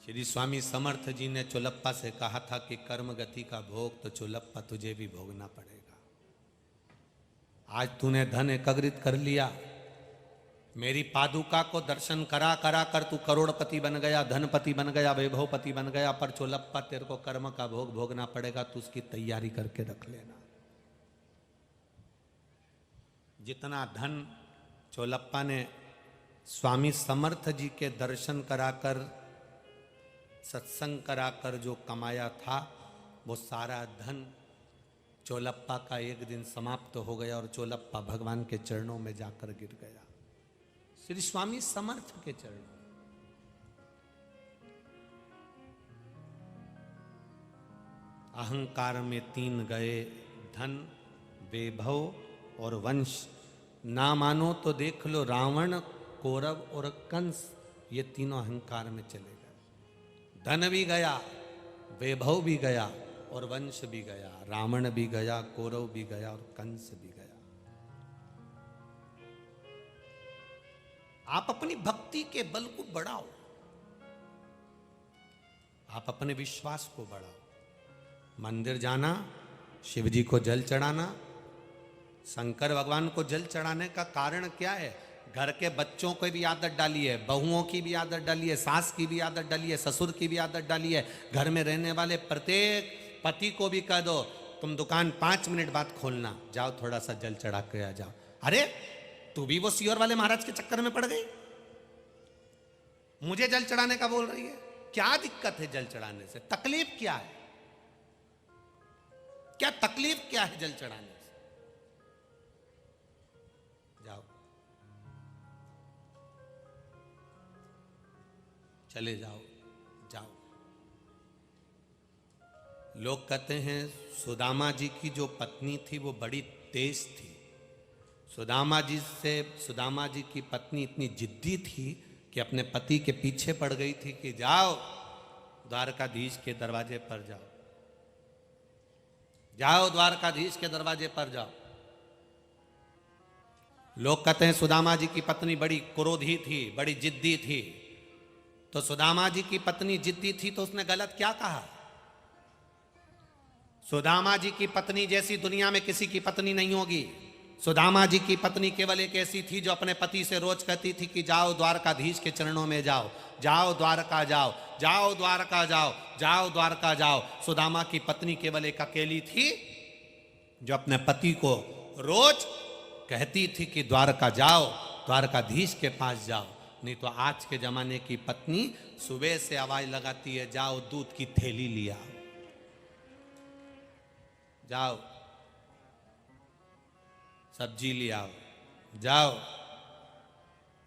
श्री स्वामी समर्थ जी ने चोलप्पा से कहा था कि कर्म गति का भोग तो चोलप्पा तुझे भी भोगना पड़ेगा। आज तूने धन एकत्रित कर लिया, मेरी पादुका को दर्शन करा करा कर तू करोड़पति बन गया, धनपति बन गया, वैभवपति बन गया, पर चोलप्पा तेरे को कर्म का भोग भोगना पड़ेगा, तू उसकी तैयारी करके रख लेना। जितना धन चोलप्पा ने स्वामी समर्थ जी के दर्शन कराकर, सत्संग कराकर जो कमाया था, वो सारा धन चोलप्पा का एक दिन समाप्त हो गया और चोलप्पा भगवान के चरणों में जाकर गिर गया, श्री स्वामी समर्थ के चरणों। अहंकार में 3 गए, धन, वैभव और वंश। ना मानो तो देख लो रावण, कौरव और कंस, ये तीनों अहंकार में चले गए। धन भी गया, वैभव भी गया और वंश भी गया। रावण भी गया, कौरव भी गया और कंस भी गया। आप अपनी भक्ति के बल को बढ़ाओ, आप अपने विश्वास को बढ़ाओ। मंदिर जाना, शिव जी को जल चढ़ाना, शंकर भगवान को जल चढ़ाने का कारण क्या है? घर के बच्चों को भी आदत डाली है, बहुओं की भी आदत डाली है, सास की भी आदत डाली है, ससुर की भी आदत डाली है। घर में रहने वाले प्रत्येक पति को भी कह दो तुम दुकान 5 मिनट बाद खोलना, जाओ थोड़ा सा जल चढ़ा के आ जाओ। अरे तू भी वो सियोर वाले महाराज के चक्कर में पड़ गई, मुझे जल चढ़ाने का बोल रही है। क्या दिक्कत है जल चढ़ाने से? तकलीफ क्या है? क्या तकलीफ क्या है जल चढ़ाने से? जाओ, चले जाओ, जाओ। लोग कहते हैं सुदामा जी की जो पत्नी थी वो बड़ी तेज थी। सुदामा जी की पत्नी इतनी जिद्दी थी कि अपने पति के पीछे पड़ गई थी कि जाओ द्वारकाधीश के दरवाजे पर जाओ, जाओ द्वारकाधीश के दरवाजे पर जाओ। लोग कहते हैं सुदामा जी की पत्नी बड़ी क्रोधी थी, बड़ी जिद्दी थी। तो सुदामा जी की पत्नी जिद्दी थी तो उसने गलत क्या कहा? सुदामा जी की पत्नी जैसी दुनिया में किसी की पत्नी नहीं होगी। सुदामा जी की पत्नी केवल एक ऐसी थी जो अपने पति से रोज कहती थी कि जाओ द्वारकाधीश के चरणों में जाओ, जाओ द्वारका जाओ, जाओ द्वारका जाओ, जाओ द्वारका जाओ। सुदामा की पत्नी केवल एक अकेली थी जो अपने पति को रोज कहती थी कि द्वारका जाओ, द्वारकाधीश के पास जाओ। नहीं तो आज के जमाने की पत्नी सुबह से आवाज लगाती है, जाओ दूध की थैली लिया, जाओ सब्जी ले आओ, जाओ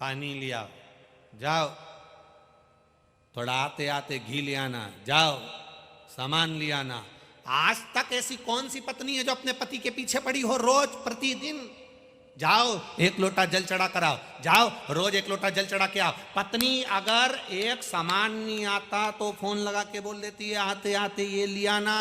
पानी लिया, जाओ, थोड़ा आते आते घी ले आना, जाओ, सामान ले आना। आज तक ऐसी कौन सी पत्नी है जो अपने पति के पीछे पड़ी हो? रोज प्रतिदिन जाओ एक लोटा जल चढ़ा कर आओ, जाओ रोज एक लोटा जल चढ़ा के आओ। पत्नी अगर एक सामान नहीं आता तो फोन लगा के बोल देती है आते आते ये लिया ना।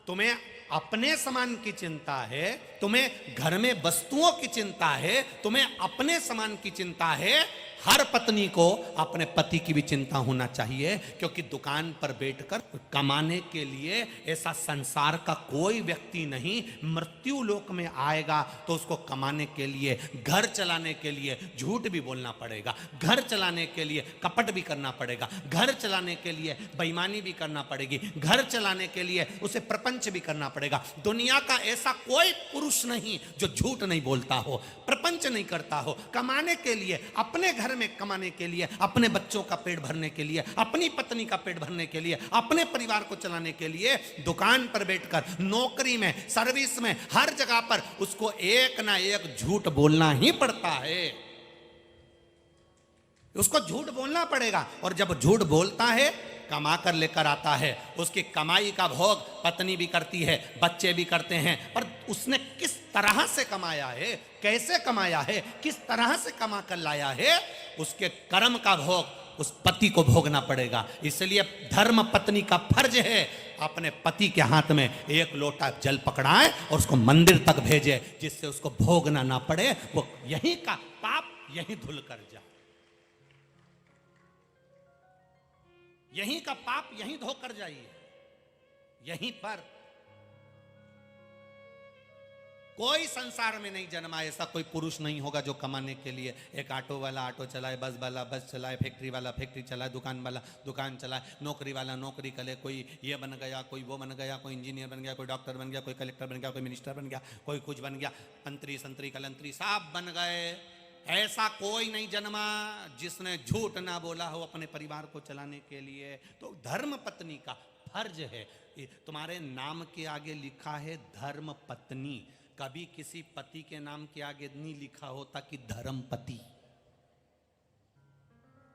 तुम्हें अपने सामान की चिंता है, तुम्हें घर में वस्तुओं की चिंता है, तुम्हें अपने सामान की चिंता है। हर पत्नी को अपने पति की भी चिंता होना चाहिए, क्योंकि दुकान पर बैठकर कमाने के लिए ऐसा संसार का कोई व्यक्ति नहीं मृत्यु लोक में आएगा तो उसको कमाने के लिए, घर चलाने के लिए झूठ भी बोलना पड़ेगा, घर चलाने के लिए कपट भी करना पड़ेगा, घर चलाने के लिए बेईमानी भी करना पड़ेगी, घर चलाने के लिए उसे प्रपंच भी करना पड़ेगा। दुनिया का ऐसा कोई पुरुष नहीं जो झूठ नहीं बोलता हो, प्रपंच नहीं करता हो। कमाने के लिए, अपने घर में कमाने के लिए, अपने बच्चों का पेट भरने के लिए, अपनी पत्नी का पेट भरने के लिए, अपने परिवार को चलाने के लिए दुकान पर बैठकर, नौकरी में, सर्विस में, हर जगह पर उसको एक ना एक झूठ बोलना ही पड़ता है। उसको झूठ बोलना पड़ेगा। और जब झूठ बोलता है, कमा कर लेकर आता है, उसकी कमाई का भोग पत्नी भी करती है, बच्चे भी करते हैं। पर उसने किस तरह से कमाया है, कैसे कमाया है, किस तरह से कमा कर लाया है, उसके कर्म का भोग उस पति को भोगना पड़ेगा। इसलिए धर्म पत्नी का फर्ज है अपने पति के हाथ में एक लोटा जल पकड़ाए और उसको मंदिर तक भेजे, जिससे उसको भोगना ना पड़े, वो यहीं का पाप यहीं धुल कर जाए, यहीं का पाप यहीं धोकर जाइए। यहीं पर कोई संसार में नहीं जन्मा ऐसा कोई पुरुष नहीं होगा जो कमाने के लिए, एक ऑटो वाला ऑटो चलाए, बस वाला बस चलाए, फैक्ट्री वाला फैक्ट्री चलाए, दुकान वाला दुकान चलाए, नौकरी वाला नौकरी करे, कोई ये बन गया, कोई वो बन गया, कोई इंजीनियर बन गया, कोई डॉक्टर बन गया, कोई कलेक्टर बन गया, कोई मिनिस्टर बन गया, कोई कुछ बन गया, मंत्री संतरी कलंतरी सब बन गए। ऐसा कोई नहीं जन्मा जिसने झूठ ना बोला हो अपने परिवार को चलाने के लिए। तो धर्म पत्नी का फर्ज है। तुम्हारे नाम के आगे लिखा है धर्म पत्नी, कभी किसी पति के नाम के आगे नहीं लिखा होता कि धर्म पति।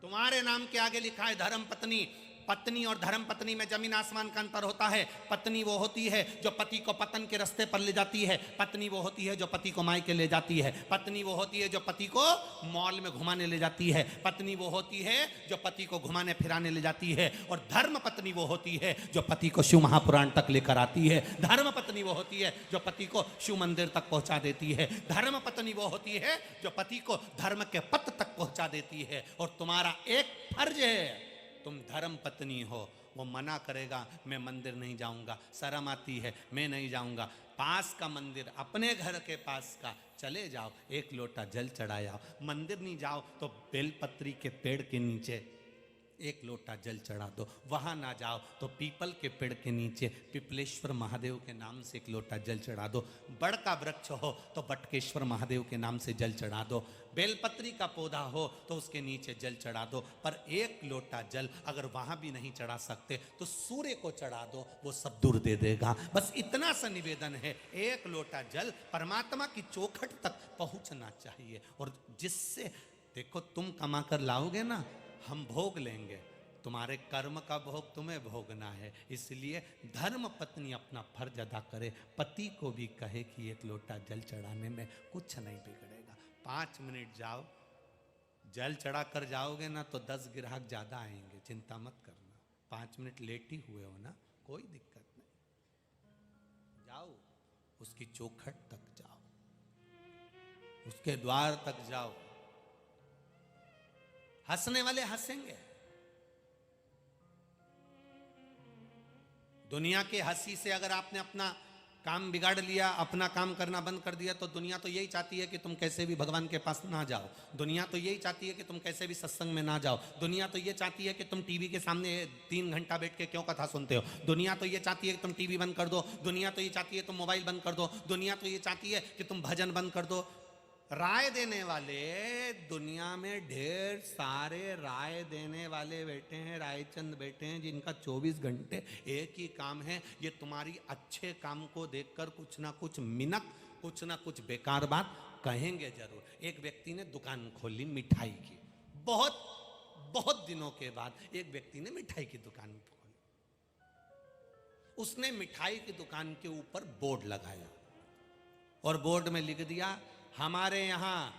तुम्हारे नाम के आगे लिखा है धर्म पत्नी। पत्नी और धर्म पत्नी में जमीन आसमान का अंतर होता है। पत्नी वो होती है जो पति को पतन के रास्ते पर ले जाती है, पत्नी वो होती है जो पति को मायके ले जाती है, पत्नी वो होती है जो पति को मॉल में घुमाने ले जाती है, पत्नी वो होती है जो पति को घुमाने फिराने ले जाती है, और धर्म पत्नी वो होती है जो पति को शिव महापुराण तक लेकर आती है। धर्म पत्नी वो होती है जो पति को शिव मंदिर तक पहुंचा देती है। धर्म पत्नी वो होती है जो पति को धर्म के पथ तक पहुंचा देती है। और तुम्हारा एक फर्ज है, तुम धर्म पत्नी हो। वो मना करेगा मैं मंदिर नहीं जाऊंगा, शर्म आती है मैं नहीं जाऊंगा, पास का मंदिर, अपने घर के पास का चले जाओ, एक लोटा जल चढ़ाया। मंदिर नहीं जाओ तो बेलपत्री के पेड़ के नीचे एक लोटा जल चढ़ा दो। वहां ना जाओ तो पीपल के पेड़ के नीचे पिपलेश्वर महादेव के नाम से एक लोटा जल चढ़ा दो। बड़ का वृक्ष हो तो बटकेश्वर महादेव के नाम से जल चढ़ा दो। बेलपत्री का पौधा हो तो उसके नीचे जल चढ़ा दो। पर एक लोटा जल अगर वहां भी नहीं चढ़ा सकते तो सूर्य को चढ़ा दो, वो सब दूर दे देगा। बस इतना सा निवेदन है, एक लोटा जल परमात्मा की चौखट तक पहुंचना चाहिए। और जिससे देखो तुम कमा कर लाओगे ना, हम भोग लेंगे, तुम्हारे कर्म का भोग तुम्हें भोगना है। इसलिए धर्म पत्नी अपना फर्ज अदा करे, पति को भी कहे कि एक लोटा जल चढ़ाने में कुछ नहीं बिगड़ेगा। 5 मिनट जाओ, जल चढ़ा कर जाओगे ना तो 10 ग्राहक ज्यादा आएंगे, चिंता मत करना। 5 मिनट लेट ही हुए हो ना, कोई दिक्कत नहीं। जाओ उसकी चौखट तक जाओ, उसके द्वार तक जाओ। हंसने वाले हंसेंगे। दुनिया के हंसी से अगर आपने अपना काम बिगाड़ लिया, अपना काम करना बंद कर दिया, तो दुनिया तो यही चाहती है कि तुम कैसे भी भगवान के पास ना जाओ। दुनिया तो यही चाहती है कि तुम कैसे भी सत्संग में ना जाओ। दुनिया तो ये चाहती है कि तुम टीवी के सामने 3 घंटा बैठ के क्यों कथा सुनते हो। दुनिया तो ये चाहती है कि तुम टीवी बंद कर दो। दुनिया तो ये चाहती है तुम मोबाइल बंद कर दो। दुनिया तो ये चाहती है कि तुम भजन बंद कर दो। राय देने वाले दुनिया में ढेर सारे राय देने वाले बैठे हैं, रायचंद बैठे हैं, जिनका 24 घंटे एक ही काम है, ये तुम्हारी अच्छे काम को देखकर कुछ ना कुछ मिनक, कुछ ना कुछ बेकार बात कहेंगे जरूर। एक व्यक्ति ने दुकान खोली मिठाई की, बहुत बहुत दिनों के बाद एक व्यक्ति ने मिठाई की दुकान खोली। उसने मिठाई की दुकान के ऊपर बोर्ड लगाया और बोर्ड में लिख दिया, हमारे यहां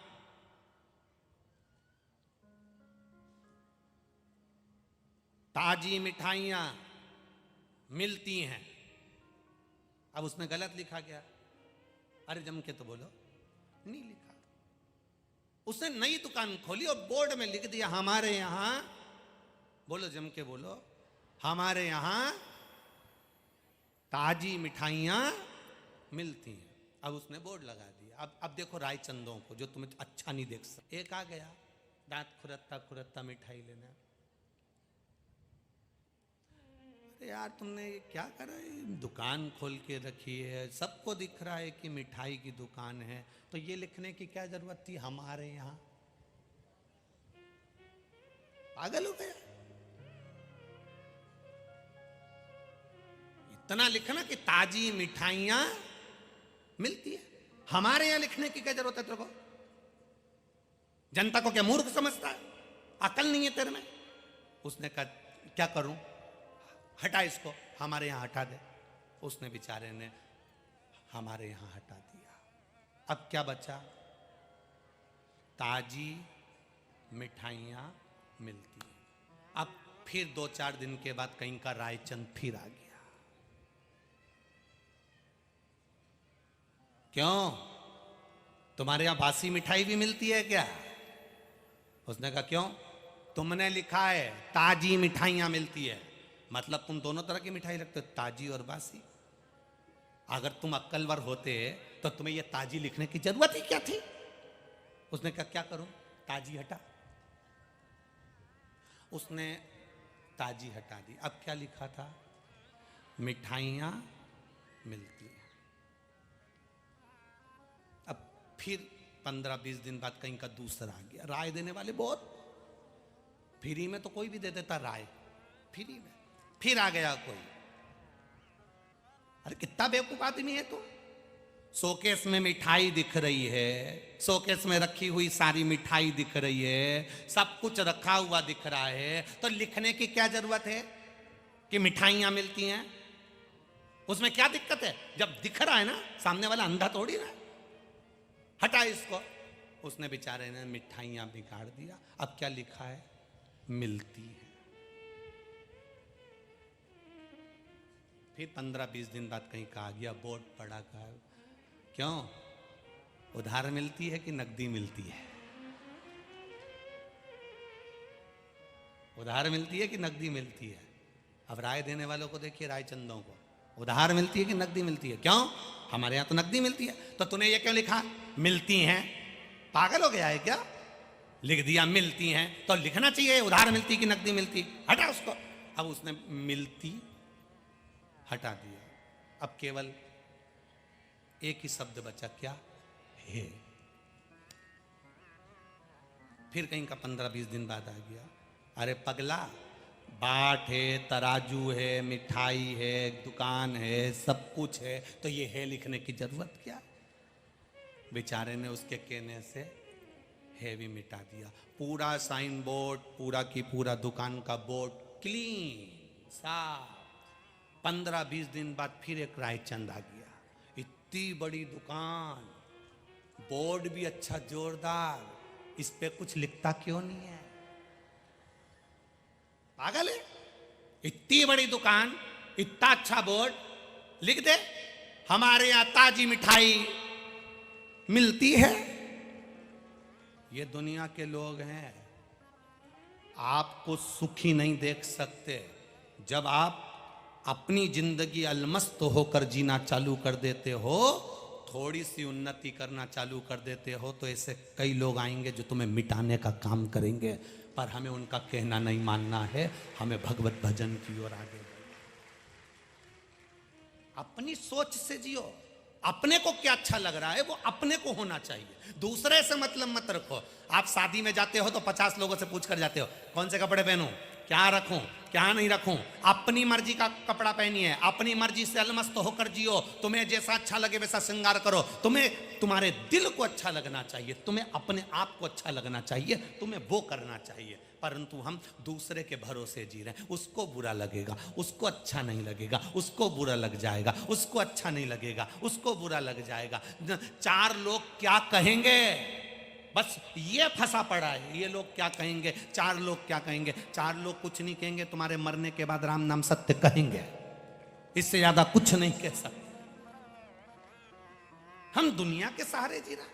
ताजी मिठाइयां मिलती हैं। अब उसने गलत लिखा क्या? अरे जम के तो बोलो, नहीं लिखा। उसने नई दुकान खोली और बोर्ड में लिख दिया, हमारे यहां, बोलो जम के बोलो, हमारे यहां ताजी मिठाइयां मिलती हैं। अब उसने बोर्ड लगा दिया। अब देखो रायचंदों को, जो तुम्हें अच्छा नहीं देख सकते। एक आ गया दांत खुरत्ता खुरत्ता मिठाई लेना। अरे यार तुमने ये क्या करा है? दुकान खोल के रखी है, सबको दिख रहा है कि मिठाई की दुकान है, तो ये लिखने की क्या जरूरत थी हमारे यहां? पागल हो गया? इतना लिखना कि ताजी मिठाइयां मिलती है, हमारे यहां लिखने की क्या जरूरत है तेरे को? जनता को क्या मूर्ख समझता है? अकल नहीं है तेरे में? उसने कहा क्या करूं, हटा इसको, हमारे यहां हटा दे। उसने बेचारे ने हमारे यहां हटा दिया। अब क्या बचा? ताजी मिठाइयां मिलती है। अब फिर 2-4 दिन के बाद कहीं का रायचंद फिर आ गया। क्यों, तुम्हारे यहां बासी मिठाई भी मिलती है क्या? उसने कहा क्यों, तुमने लिखा है ताजी मिठाइयां मिलती है, मतलब तुम दोनों तरह की मिठाई रखते हो, ताजी और बासी। अगर तुम अक्लवर होते तो तुम्हें यह ताजी लिखने की जरूरत ही क्या थी? उसने कहा क्या करूं, ताजी हटा। उसने ताजी हटा दी। अब क्या लिखा था? मिठाइयां मिलती है। अब फिर 15-20 दिन बाद कहीं का दूसरा आ गया। राय देने वाले बहुत, फ्री में तो कोई भी दे देता राय, फ्री में। फिर आ गया कोई, अरे कितना बेवकूफ आदमी है तू। शोकेस में मिठाई दिख रही है, शोकेस में रखी हुई सारी मिठाई दिख रही है, सब कुछ रखा हुआ दिख रहा है, तो लिखने की क्या जरूरत है कि मिठाइयां मिलती हैं? उसमें क्या दिक्कत है? जब दिख रहा है ना, सामने वाला अंधा थोड़ी ना। हटा इसको। उसने बेचारे ने मिठाइयां बिगाड़ दिया। अब क्या लिखा है? मिलती है। फिर 15-20 दिन बाद कहीं का आ गया, बोर्ड पड़ा का, क्यों, उधार मिलती है कि नकदी मिलती है? उधार मिलती है कि नकदी मिलती है? अब राय देने वालों को देखिए, रायचंदों को, उधार मिलती है कि नकदी मिलती है? क्यों, हमारे यहां तो नकदी मिलती है। तो तूने ये क्यों लिखा मिलती हैं? पागल हो गया है क्या? लिख दिया मिलती हैं, तो लिखना चाहिए उधार मिलती कि नकदी मिलती। हटा उसको। अब उसने मिलती हटा दिया। अब केवल एक ही शब्द बचा, क्या? है। फिर कहीं का 15-20 दिन बाद आ गया, अरे पगला, बाट है, तराजू है, मिठाई है, दुकान है, सब कुछ है, तो ये है लिखने की जरूरत क्या? बेचारे ने उसके कहने से है भी मिटा दिया। पूरा साइन बोर्ड, पूरा की पूरा दुकान का बोर्ड क्लीन साफ। 15-20 दिन बाद फिर एक रायचंद आ गया। इतनी बड़ी दुकान, बोर्ड भी अच्छा जोरदार, इस पे कुछ लिखता क्यों नहीं है? पागल है? इतनी बड़ी दुकान, इतना अच्छा बोर्ड, लिख दे हमारे यहां ताजी मिठाई मिलती है। ये दुनिया के लोग हैं, आपको सुखी नहीं देख सकते। जब आप अपनी जिंदगी अलमस्त होकर जीना चालू कर देते हो, थोड़ी सी उन्नति करना चालू कर देते हो, तो ऐसे कई लोग आएंगे जो तुम्हें मिटाने का काम करेंगे। पर हमें उनका कहना नहीं मानना है, हमें भगवत भजन की ओर आगे बढ़ना। अपनी सोच से जियो अपने को क्या अच्छा लग रहा है वो अपने को होना चाहिए, दूसरे से मतलब मत रखो। आप शादी में जाते हो तो 50 लोगों से पूछ कर जाते हो कौन से कपड़े पहनूं, क्या रखूं, क्या नहीं रखूं। अपनी मर्जी का कपड़ा पहनिए, अपनी मर्जी से अलमस्त होकर जियो, तुम्हें जैसा अच्छा लगे वैसा श्रृंगार करो। तुम्हें तुम्हारे दिल को अच्छा लगना चाहिए, तुम्हें अपने आप को अच्छा लगना चाहिए, तुम्हें वो करना चाहिए। परंतु हम दूसरे के भरोसे जी रहे हैं, उसको बुरा लगेगा, उसको अच्छा नहीं लगेगा, उसको बुरा लग जाएगा, उसको अच्छा नहीं लगेगा, उसको बुरा लग जाएगा, 4 लोग क्या कहेंगे, बस ये फंसा पड़ा है। ये लोग क्या कहेंगे, 4 लोग क्या कहेंगे। 4 लोग कुछ नहीं कहेंगे, तुम्हारे मरने के बाद राम नाम सत्य कहेंगे, इससे ज्यादा कुछ नहीं कह सकते। हम दुनिया के सहारे जी रहे,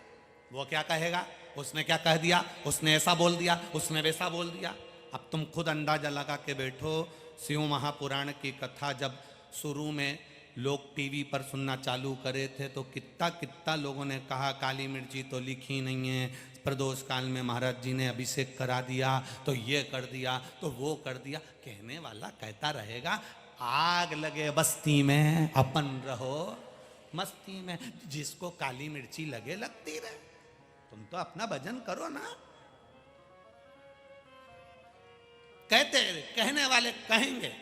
वो क्या कहेगा, उसने क्या कह दिया, उसने ऐसा बोल दिया, उसने वैसा बोल दिया। अब तुम खुद अंदाजा लगा के बैठो, शिव महापुराण की कथा जब शुरू में लोग टीवी पर सुनना चालू करे थे तो कितना लोगों ने कहा काली मिर्ची तो लिखी नहीं है, प्रदोष काल में महाराज जी ने अभिषेक करा दिया, तो ये कर दिया, तो वो कर दिया। कहने वाला कहता रहेगा, आग लगे बस्ती में अपन रहो मस्ती में। जिसको काली मिर्ची लगे लगती रहे, तुम तो अपना भजन करो ना। कहने वाले कहेंगे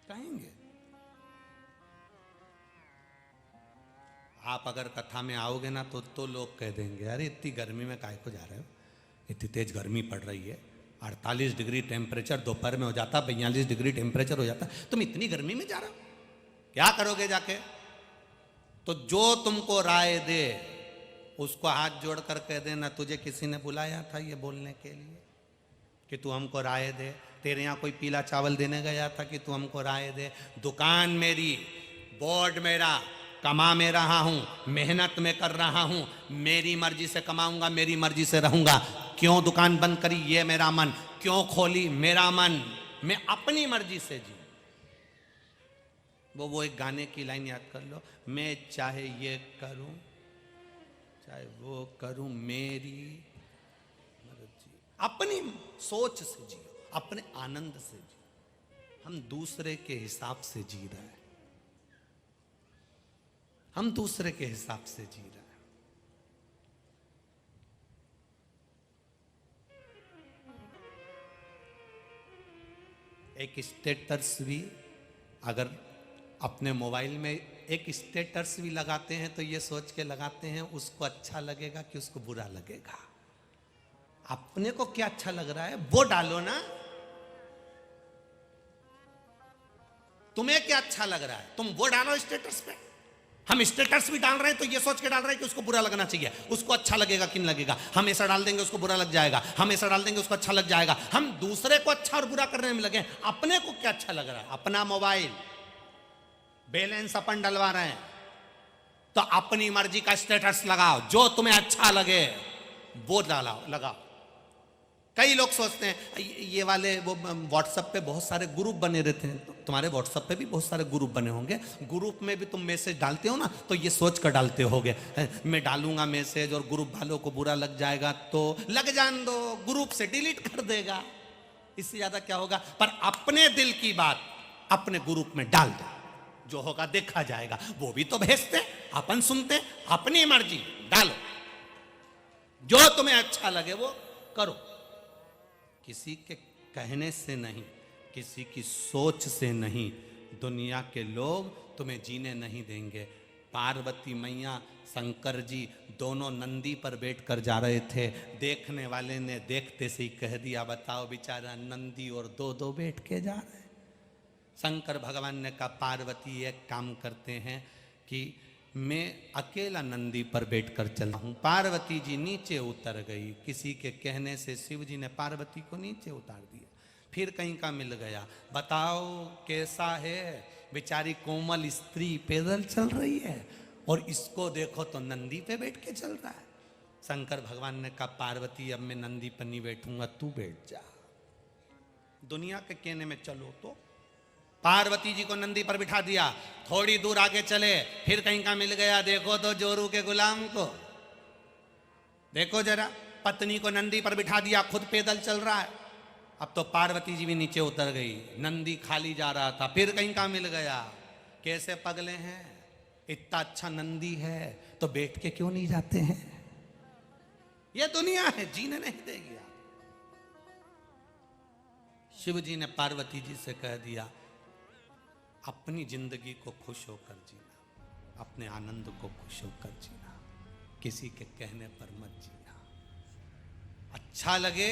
कहेंगे। आप अगर कथा में आओगे ना तो लोग कह देंगे, अरे इतनी गर्मी में काहे को जा रहे हो, इतनी तेज गर्मी पड़ रही है, 48 डिग्री टेम्परेचर दोपहर में हो जाता, 42 डिग्री टेम्परेचर हो जाता, तुम इतनी गर्मी में जा रहे हो, क्या करोगे जाके। तो जो तुमको राय दे उसको हाथ जोड़ कर कह देना, तुझे किसी ने बुलाया था ये बोलने के लिए कि तू हमको राय दे। तेरे यहाँ कोई पीला चावल देने गया था कि तू हमको राय दे। दुकान मेरी, बोर्ड मेरा, कमा में रहा हूं, मेहनत में कर रहा हूं, मेरी मर्जी से कमाऊंगा, मेरी मर्जी से रहूंगा। क्यों दुकान बंद करी, ये मेरा मन, क्यों खोली, मेरा मन, मैं अपनी मर्जी से जी। वो एक गाने की लाइन याद कर लो, मैं चाहे ये करूं चाहे वो करूं, मेरी मर्जी। अपनी सोच से जियो, अपने आनंद से जियो। हम दूसरे के हिसाब से जी रहे हैं, हम दूसरे के हिसाब से जी रहे हैं। एक स्टेटस भी अगर अपने मोबाइल में एक स्टेटस भी लगाते हैं तो ये सोच के लगाते हैं उसको अच्छा लगेगा कि उसको बुरा लगेगा। अपने को क्या अच्छा लग रहा है वो डालो ना। तुम्हें क्या अच्छा लग रहा है तुम वो डालो स्टेटस पे। हम स्टेटस भी डाल रहे हैं तो ये सोच के डाल रहे हैं कि उसको बुरा लगना चाहिए, उसको अच्छा लगेगा कि नहीं लगेगा। हम ऐसा डाल देंगे उसको बुरा लग जाएगा, हम ऐसा डाल देंगे उसको अच्छा लग जाएगा। हम दूसरे को अच्छा और बुरा करने में लगे, अपने को क्या अच्छा लग रहा है। अपना मोबाइल बैलेंस अपन डलवा रहे हैं तो अपनी मर्जी का स्टेटस लगाओ, जो तुम्हें अच्छा लगे वो लगाओ। कई लोग सोचते हैं ये वाले वो व्हाट्सएप पे बहुत सारे ग्रुप बने रहते हैं, तुम्हारे व्हाट्सएप पे भी बहुत सारे ग्रुप बने होंगे। ग्रुप में भी तुम मैसेज डालते हो ना तो ये सोच कर डालते होगे मैं डालूंगा मैसेज और ग्रुप वालों को बुरा लग जाएगा तो लग जान दो, ग्रुप से डिलीट कर देगा, इससे ज्यादा क्या होगा। पर अपने दिल की बात अपने ग्रुप में डाल दो, जो होगा देखा जाएगा। वो भी तो भेजते, अपन सुनते, अपनी मर्जी डालो, जो तुम्हें अच्छा लगे वो करो। किसी के कहने से नहीं, किसी की सोच से नहीं, दुनिया के लोग तुम्हें जीने नहीं देंगे। पार्वती मैया शंकर जी दोनों नंदी पर बैठकर जा रहे थे, देखने वाले ने देखते से ही कह दिया बताओ बेचारा नंदी और दो बैठ के जा रहे हैं। शंकर भगवान ने कहा पार्वती एक काम करते हैं कि मैं अकेला नंदी पर बैठकर चला हूँ। पार्वती जी नीचे उतर गई, किसी के कहने से शिव जी ने पार्वती को नीचे उतार दिया। फिर कहीं का मिल गया, बताओ कैसा है, बेचारी कोमल स्त्री पैदल चल रही है और इसको देखो तो नंदी पे बैठ के चल रहा है। शंकर भगवान ने कहा पार्वती अब मैं नंदी पर नहीं बैठूंगा, तू बैठ जा। दुनिया के कहने में चलो तो पार्वती जी को नंदी पर बिठा दिया। थोड़ी दूर आगे चले, फिर कहीं का मिल गया, देखो तो जोरू के गुलाम को, देखो जरा, पत्नी को नंदी पर बिठा दिया, खुद पैदल चल रहा है। अब तो पार्वती जी भी नीचे उतर गई, नंदी खाली जा रहा था। फिर कहीं का मिल गया कैसे पगले हैं? इतना अच्छा नंदी है तो बैठ के क्यों नहीं जाते हैं? ये दुनिया है, जीने नहीं देगी आप। शिव जी ने पार्वती जी से कह दिया, अपनी जिंदगी को खुश होकर जीना, अपने आनंद को खुश होकर जीना, किसी के कहने पर मत जीना। अच्छा लगे,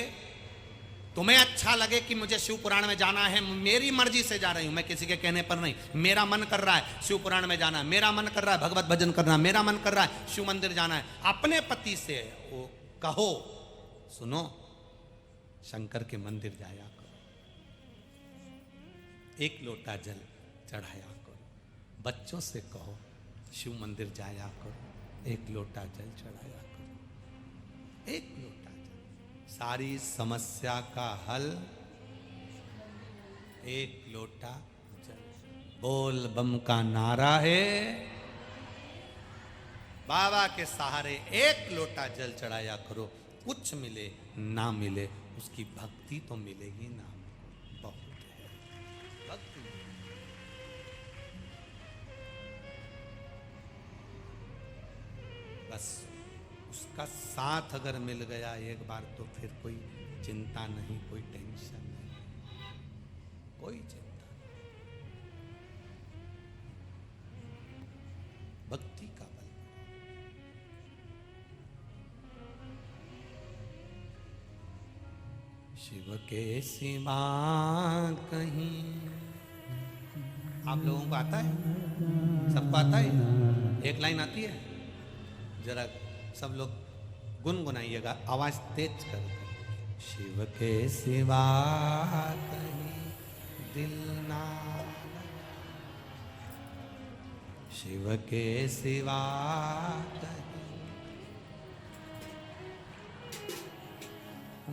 तुम्हें अच्छा लगे कि मुझे शिव पुराण में जाना है, मेरी मर्जी से जा रही हूं, मैं किसी के कहने पर नहीं। मेरा मन कर रहा है शिव पुराण में जाना है, मेरा मन कर रहा है भगवत भजन करना, मेरा मन कर रहा है शिव मंदिर जाना है। अपने पति से वो कहो, सुनो शंकर के मंदिर जाया करो, एक लोटा जल चढ़ाया करो। बच्चों से कहो शिव मंदिर जाया करो, एक लोटा जल चढ़ाया करो, एक लोटा जल। सारी समस्या का हल एक लोटा जल। बोल बम का नारा है, बाबा के सहारे एक लोटा जल चढ़ाया करो। कुछ मिले ना मिले, उसकी भक्ति तो मिलेगी ना। बहुत है भक्ति। बस उसका साथ अगर मिल गया एक बार तो फिर कोई चिंता नहीं, कोई टेंशन नहीं, कोई चिंता नहीं। भक्ति का बल। शिव के सिवा कहीं। आप लोगों को आता है? सबको आता है? एक लाइन आती है, जरा सब लोग गुनगुनाइएगा, आवाज तेज कर। शिव के सिवा कहीं दिल ना, शिव के सिवा कहीं,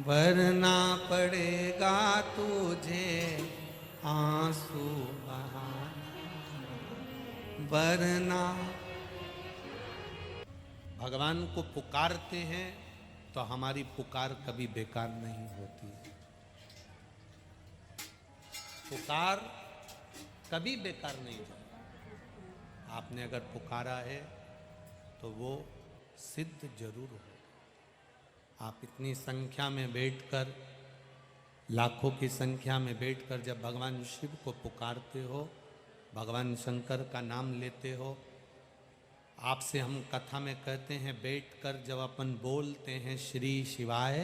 वरना पड़ेगा तुझे आंसू बहाना, वरना। भगवान को पुकारते हैं तो हमारी पुकार कभी बेकार नहीं होती। पुकार कभी बेकार नहीं जाती। आपने अगर पुकारा है तो वो सिद्ध जरूर हो। आप इतनी संख्या में बैठकर, लाखों की संख्या में बैठकर जब भगवान शिव को पुकारते हो, भगवान शंकर का नाम लेते हो, आपसे हम कथा में कहते हैं बैठकर जब अपन बोलते हैं श्री शिवाय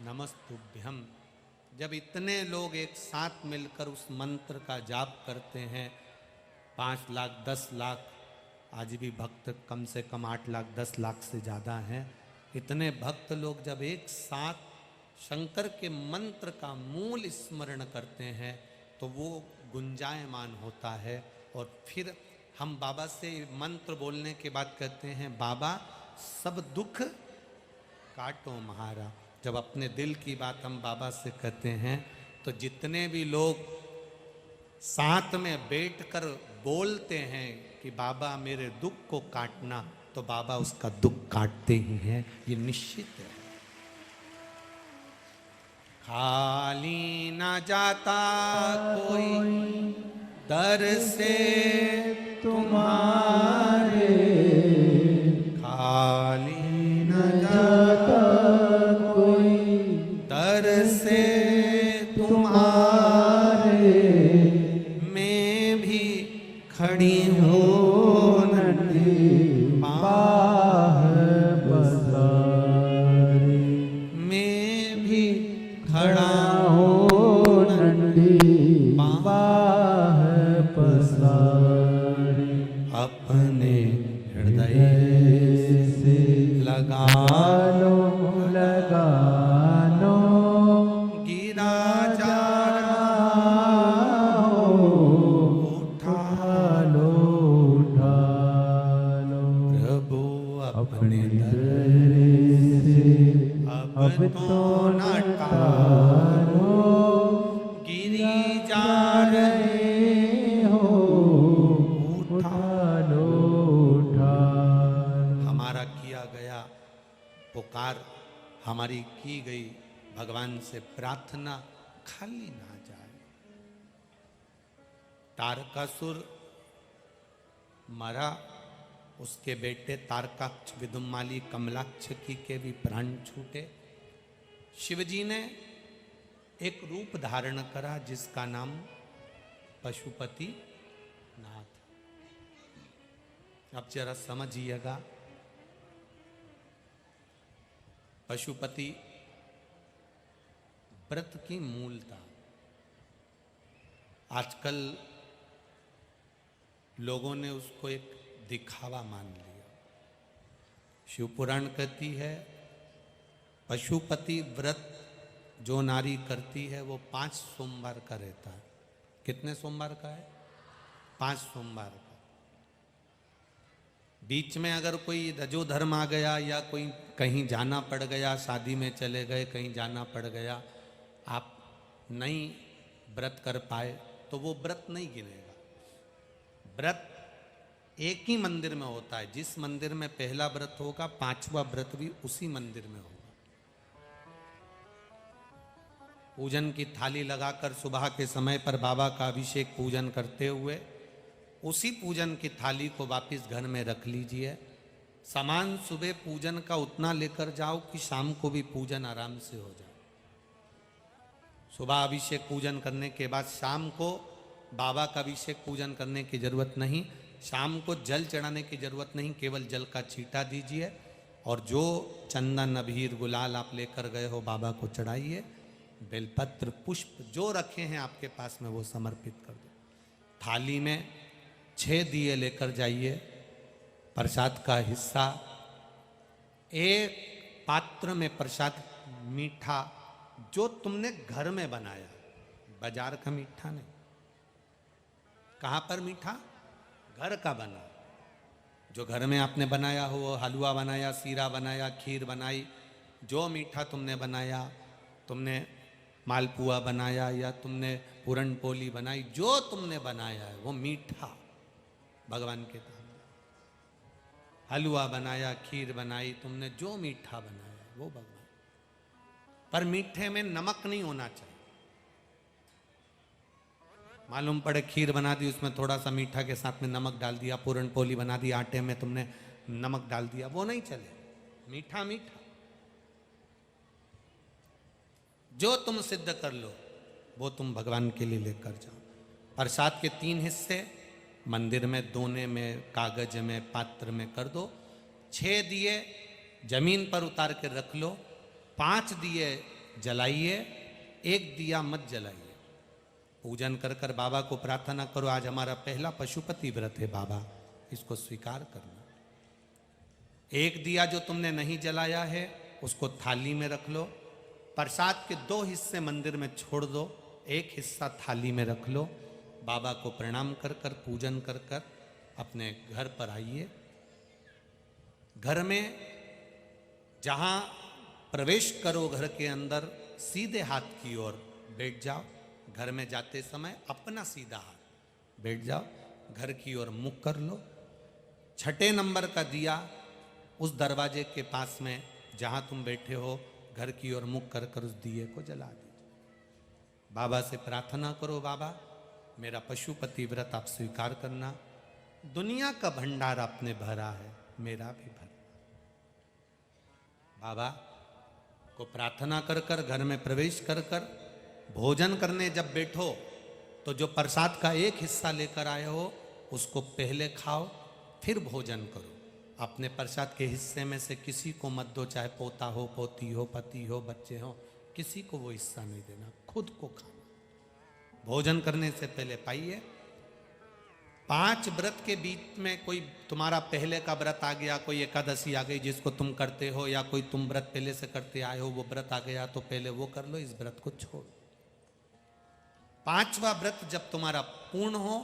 नमस्तुभ्यम, जब इतने लोग एक साथ मिलकर उस मंत्र का जाप करते हैं, 5 लाख 10 लाख, आज भी भक्त कम से कम 8 लाख 10 लाख से ज़्यादा हैं, इतने भक्त लोग जब एक साथ शंकर के मंत्र का मूल स्मरण करते हैं तो वो गुंजायमान होता है। और फिर हम बाबा से मंत्र बोलने के बाद कहते हैं, बाबा सब दुख काटो महारा। जब अपने दिल की बात हम बाबा से कहते हैं तो जितने भी लोग साथ में बैठकर बोलते हैं कि बाबा मेरे दुख को काटना, तो बाबा उसका दुख काटते ही हैं, ये निश्चित है। खाली ना जाता कोई दर से तुम्हारे, खाली न जाता कोई दर से तुम्हारे, मैं भी खड़ी हूँ नंदी बाह बसारी, मैं भी खड़ा हूँ नंदी बाह बसारी। अपने हृदय से लगा लो, लगा लो, गिरा जा रहा हो, उठा लो, उठा लो। प्रभु अपने हृदय से अब तो न टालो, गिरी जा रहे हो, उठा लो, उठा। हमारा किया गया पुकार, हमारी की गई भगवान से प्रार्थना खाली ना जाए। तारकासुर मरा, उसके बेटे तारकाक्ष, विदुमाली, कमलाक्ष की के भी प्राण छूटे। शिवजी ने एक रूप धारण करा जिसका नाम पशुपति नाथ। अब जरा समझिएगा, पशुपति व्रत की मूलता। आजकल लोगों ने उसको एक दिखावा मान लिया। शिवपुराण कहती है पशुपति व्रत जो नारी करती है वो 5 सोमवार का रहता है। कितने सोमवार का है? 5 सोमवार का। बीच में अगर कोई रजो धर्म आ गया या कोई कहीं जाना पड़ गया, शादी में चले गए, कहीं जाना पड़ गया, आप नहीं व्रत कर पाए तो वो व्रत नहीं गिनेगा। व्रत एक ही मंदिर में होता है। जिस मंदिर में पहला व्रत होगा, 5वां व्रत भी उसी मंदिर में होगा। पूजन की थाली लगाकर सुबह के समय पर बाबा का अभिषेक पूजन करते हुए उसी पूजन की थाली को वापस घर में रख लीजिए। सामान सुबह पूजन का उतना लेकर जाओ कि शाम को भी पूजन आराम से हो जाए। सुबह अभिषेक पूजन करने के बाद शाम को बाबा का अभिषेक पूजन करने की जरूरत नहीं, शाम को जल चढ़ाने की जरूरत नहीं, केवल जल का छींटा दीजिए और जो चंदन, अबीर, गुलाल आप लेकर गए हो बाबा को चढ़ाइए। बेलपत्र, पुष्प जो रखे हैं आपके पास में वो समर्पित कर दो। थाली में 6 दिए लेकर जाइए। प्रसाद का हिस्सा, एक पात्र में प्रसाद मीठा जो तुमने घर में बनाया, बाजार का मीठा नहीं। कहाँ पर मीठा? घर का बना। जो घर में आपने बनाया हो, हलवा बनाया, सीरा बनाया, खीर बनाई, जो मीठा तुमने बनाया, तुमने मालपुआ बनाया या तुमने पूरन पोली बनाई, जो तुमने बनाया है वो मीठा भगवान के सामने। हलवा बनाया, खीर बनाई, तुमने जो मीठा बनाया वो भगवान। पर मीठे में नमक नहीं होना चाहिए। मालूम पड़े खीर बना दी, उसमें थोड़ा सा मीठा के साथ में नमक डाल दिया, पूरन पोली बना दी, आटे में तुमने नमक डाल दिया, वो नहीं चले। मीठा मीठा जो तुम सिद्ध कर लो वो तुम भगवान के लिए लेकर जाओ। प्रसाद के 3 हिस्से मंदिर में, दोने में, कागज में, पात्र में कर दो। 6 दिए जमीन पर उतार के रख लो। 5 दिए जलाइए, 1 दिया मत जलाइए। पूजन कर कर बाबा को प्रार्थना करो, आज हमारा पहला पशुपति व्रत है बाबा, इसको स्वीकार करना। 1 दिया जो तुमने नहीं जलाया है उसको थाली में रख लो। प्रसाद के 2 हिस्से मंदिर में छोड़ दो, 1 हिस्सा थाली में रख लो। बाबा को प्रणाम कर कर, पूजन कर कर अपने घर पर आइए। घर में जहाँ प्रवेश करो घर के अंदर, सीधे हाथ की ओर बैठ जाओ। घर में जाते समय अपना सीधा हाथ बैठ जाओ, घर की ओर मुख कर लो। 6ठे नंबर का दिया उस दरवाजे के पास में जहाँ तुम बैठे हो, घर की ओर मुख कर कर उस दिए को जला दीजिए। बाबा से प्रार्थना करो, बाबा मेरा पशुपति व्रत आप स्वीकार करना। दुनिया का भंडार आपने भरा है, मेरा भी भर। बाबा को प्रार्थना कर कर घर में प्रवेश कर कर भोजन करने जब बैठो तो जो प्रसाद का 1 हिस्सा लेकर आए हो उसको पहले खाओ, फिर भोजन करो। अपने प्रसाद के हिस्से में से किसी को मत दो, चाहे पोता हो, पोती हो, पति हो, बच्चे हो, किसी को वो हिस्सा नहीं देना, खुद को खाना। भोजन करने से पहले पाइए। 5 व्रत के बीच में कोई तुम्हारा पहले का व्रत आ गया, कोई एकादशी आ गई जिसको तुम करते हो, या कोई तुम व्रत पहले से करते आए हो, वो व्रत आ गया तो पहले वो कर लो, इस व्रत को छोड़ो। 5वां व्रत जब तुम्हारा पूर्ण हो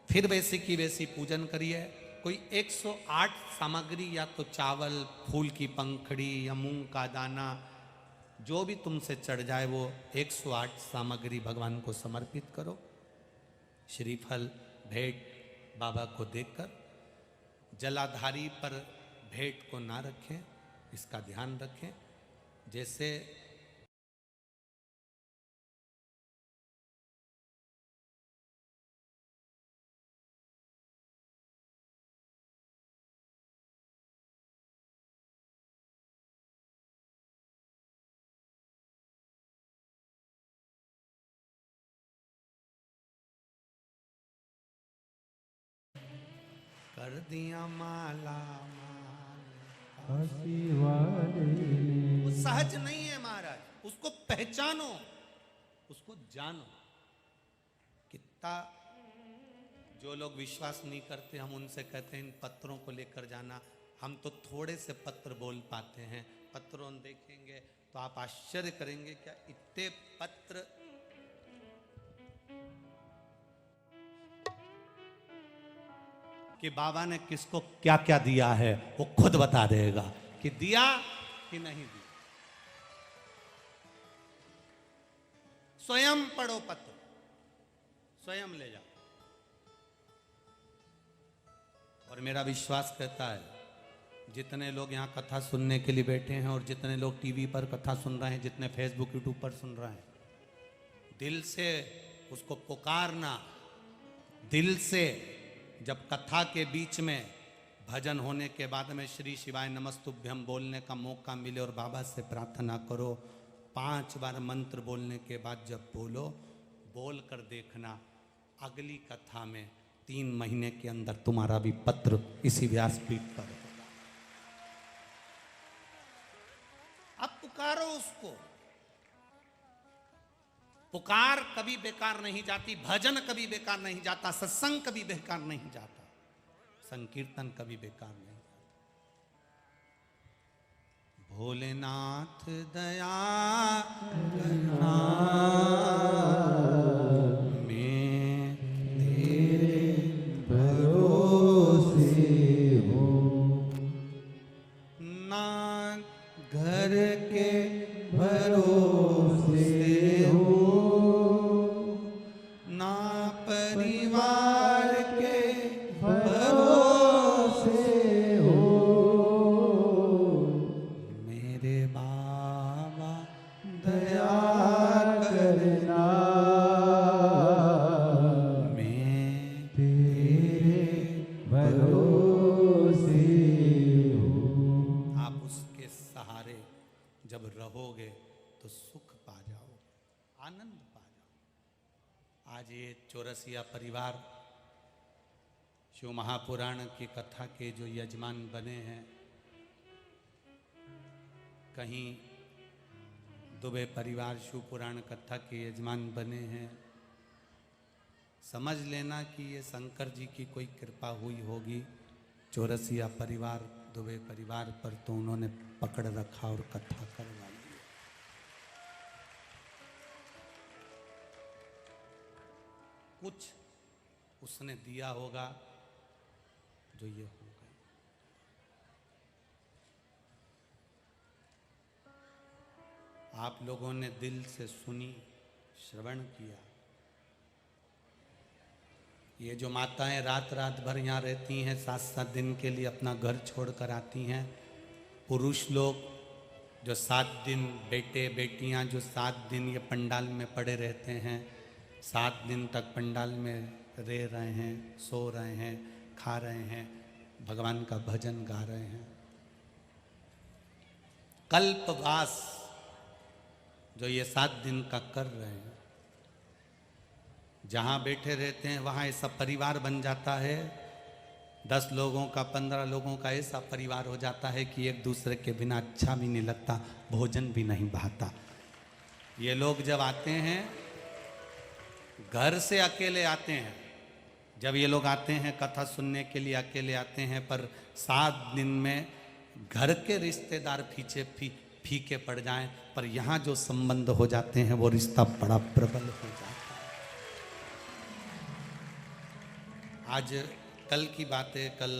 फिर वैसी की वैसी पूजन करिए। कोई 108 सामग्री, या तो चावल, फूल की पंखड़ी या मूंग का दाना, जो भी तुमसे चढ़ जाए वो 108 सामग्री भगवान को समर्पित करो। श्रीफल भेंट बाबा को देकर, जलाधारी पर भेंट को ना रखें, इसका ध्यान रखें। जैसे कर दिया माला वो सहज नहीं है महाराज, उसको पहचानो, उसको जानो। कितना जो लोग विश्वास नहीं करते, हम उनसे कहते हैं इन पत्रों को लेकर जाना। हम तो थोड़े से पत्र बोल पाते हैं, पत्रों देखेंगे तो आप आश्चर्य करेंगे, क्या इतने पत्र। कि बाबा ने किसको क्या क्या दिया है वो खुद बता देगा कि दिया कि नहीं दिया। स्वयं पढ़ो पत्र, स्वयं ले जाओ। और मेरा विश्वास कहता है जितने लोग यहाँ कथा सुनने के लिए बैठे हैं और जितने लोग टीवी पर कथा सुन रहे हैं, जितने फेसबुक यूट्यूब पर सुन रहे हैं, दिल से उसको पुकारना, दिल से। जब कथा के बीच में भजन होने के बाद में श्री शिवाय नमस्तुभ्यं बोलने का मौका मिले और बाबा से प्रार्थना करो, 5 बार मंत्र बोलने के बाद जब बोलो, बोल कर देखना अगली कथा में 3 महीने के अंदर तुम्हारा भी पत्र इसी व्यासपीठ पर होगा। अब पुकारो उसको। पुकार कभी बेकार नहीं जाती, भजन कभी बेकार नहीं जाता, सत्संग कभी बेकार नहीं जाता, संकीर्तन कभी बेकार नहीं जाता। भोलेनाथ दया करना, मैं तेरे भरोसे हूँ, ना घर के भरोसे हूँ, ना परिवार के भरोसे हो, मेरे बाबा दया करना, मैं तेरे भरोसे हूँ। आप उसके सहारे जब रहोगे तो सुख पा जाओगे, आनंद पा जाओगे। आज ये चौरसिया परिवार शिव महापुराण की कथा के जो यजमान बने हैं, कहीं दुबे परिवार शिव पुराण कथा के यजमान बने हैं, समझ लेना कि ये शंकर जी की कोई कृपा हुई होगी चौरसिया परिवार दुबे परिवार पर, तो उन्होंने पकड़ रखा और कथा करवा ली। कुछ उसने दिया होगा जो ये हो गए। आप लोगों ने दिल से सुनी, श्रवण किया। ये जो माताएं रात रात भर यहाँ रहती हैं, 7-7 दिन के लिए अपना घर छोड़कर आती हैं, पुरुष लोग जो 7 दिन, बेटे बेटियां जो 7 दिन ये पंडाल में पड़े रहते हैं, 7 दिन तक पंडाल में रह रहे हैं, सो रहे हैं, खा रहे हैं, भगवान का भजन गा रहे हैं। कल्पवास जो ये 7 दिन का कर रहे हैं, जहाँ बैठे रहते हैं वहाँ ऐसा परिवार बन जाता है, 10 लोगों का, 15 लोगों का ऐसा परिवार हो जाता है कि एक दूसरे के बिना अच्छा भी नहीं लगता, भोजन भी नहीं भाता। ये लोग जब आते हैं, घर से अकेले आते हैं, जब ये लोग आते हैं कथा सुनने के लिए अकेले आते हैं, पर 7 दिन में घर के रिश्तेदार फीके पड़ जाएं, पर यहाँ जो संबंध हो जाते हैं वो रिश्ता बड़ा प्रबल हो जाता है। आज कल की बात है, कल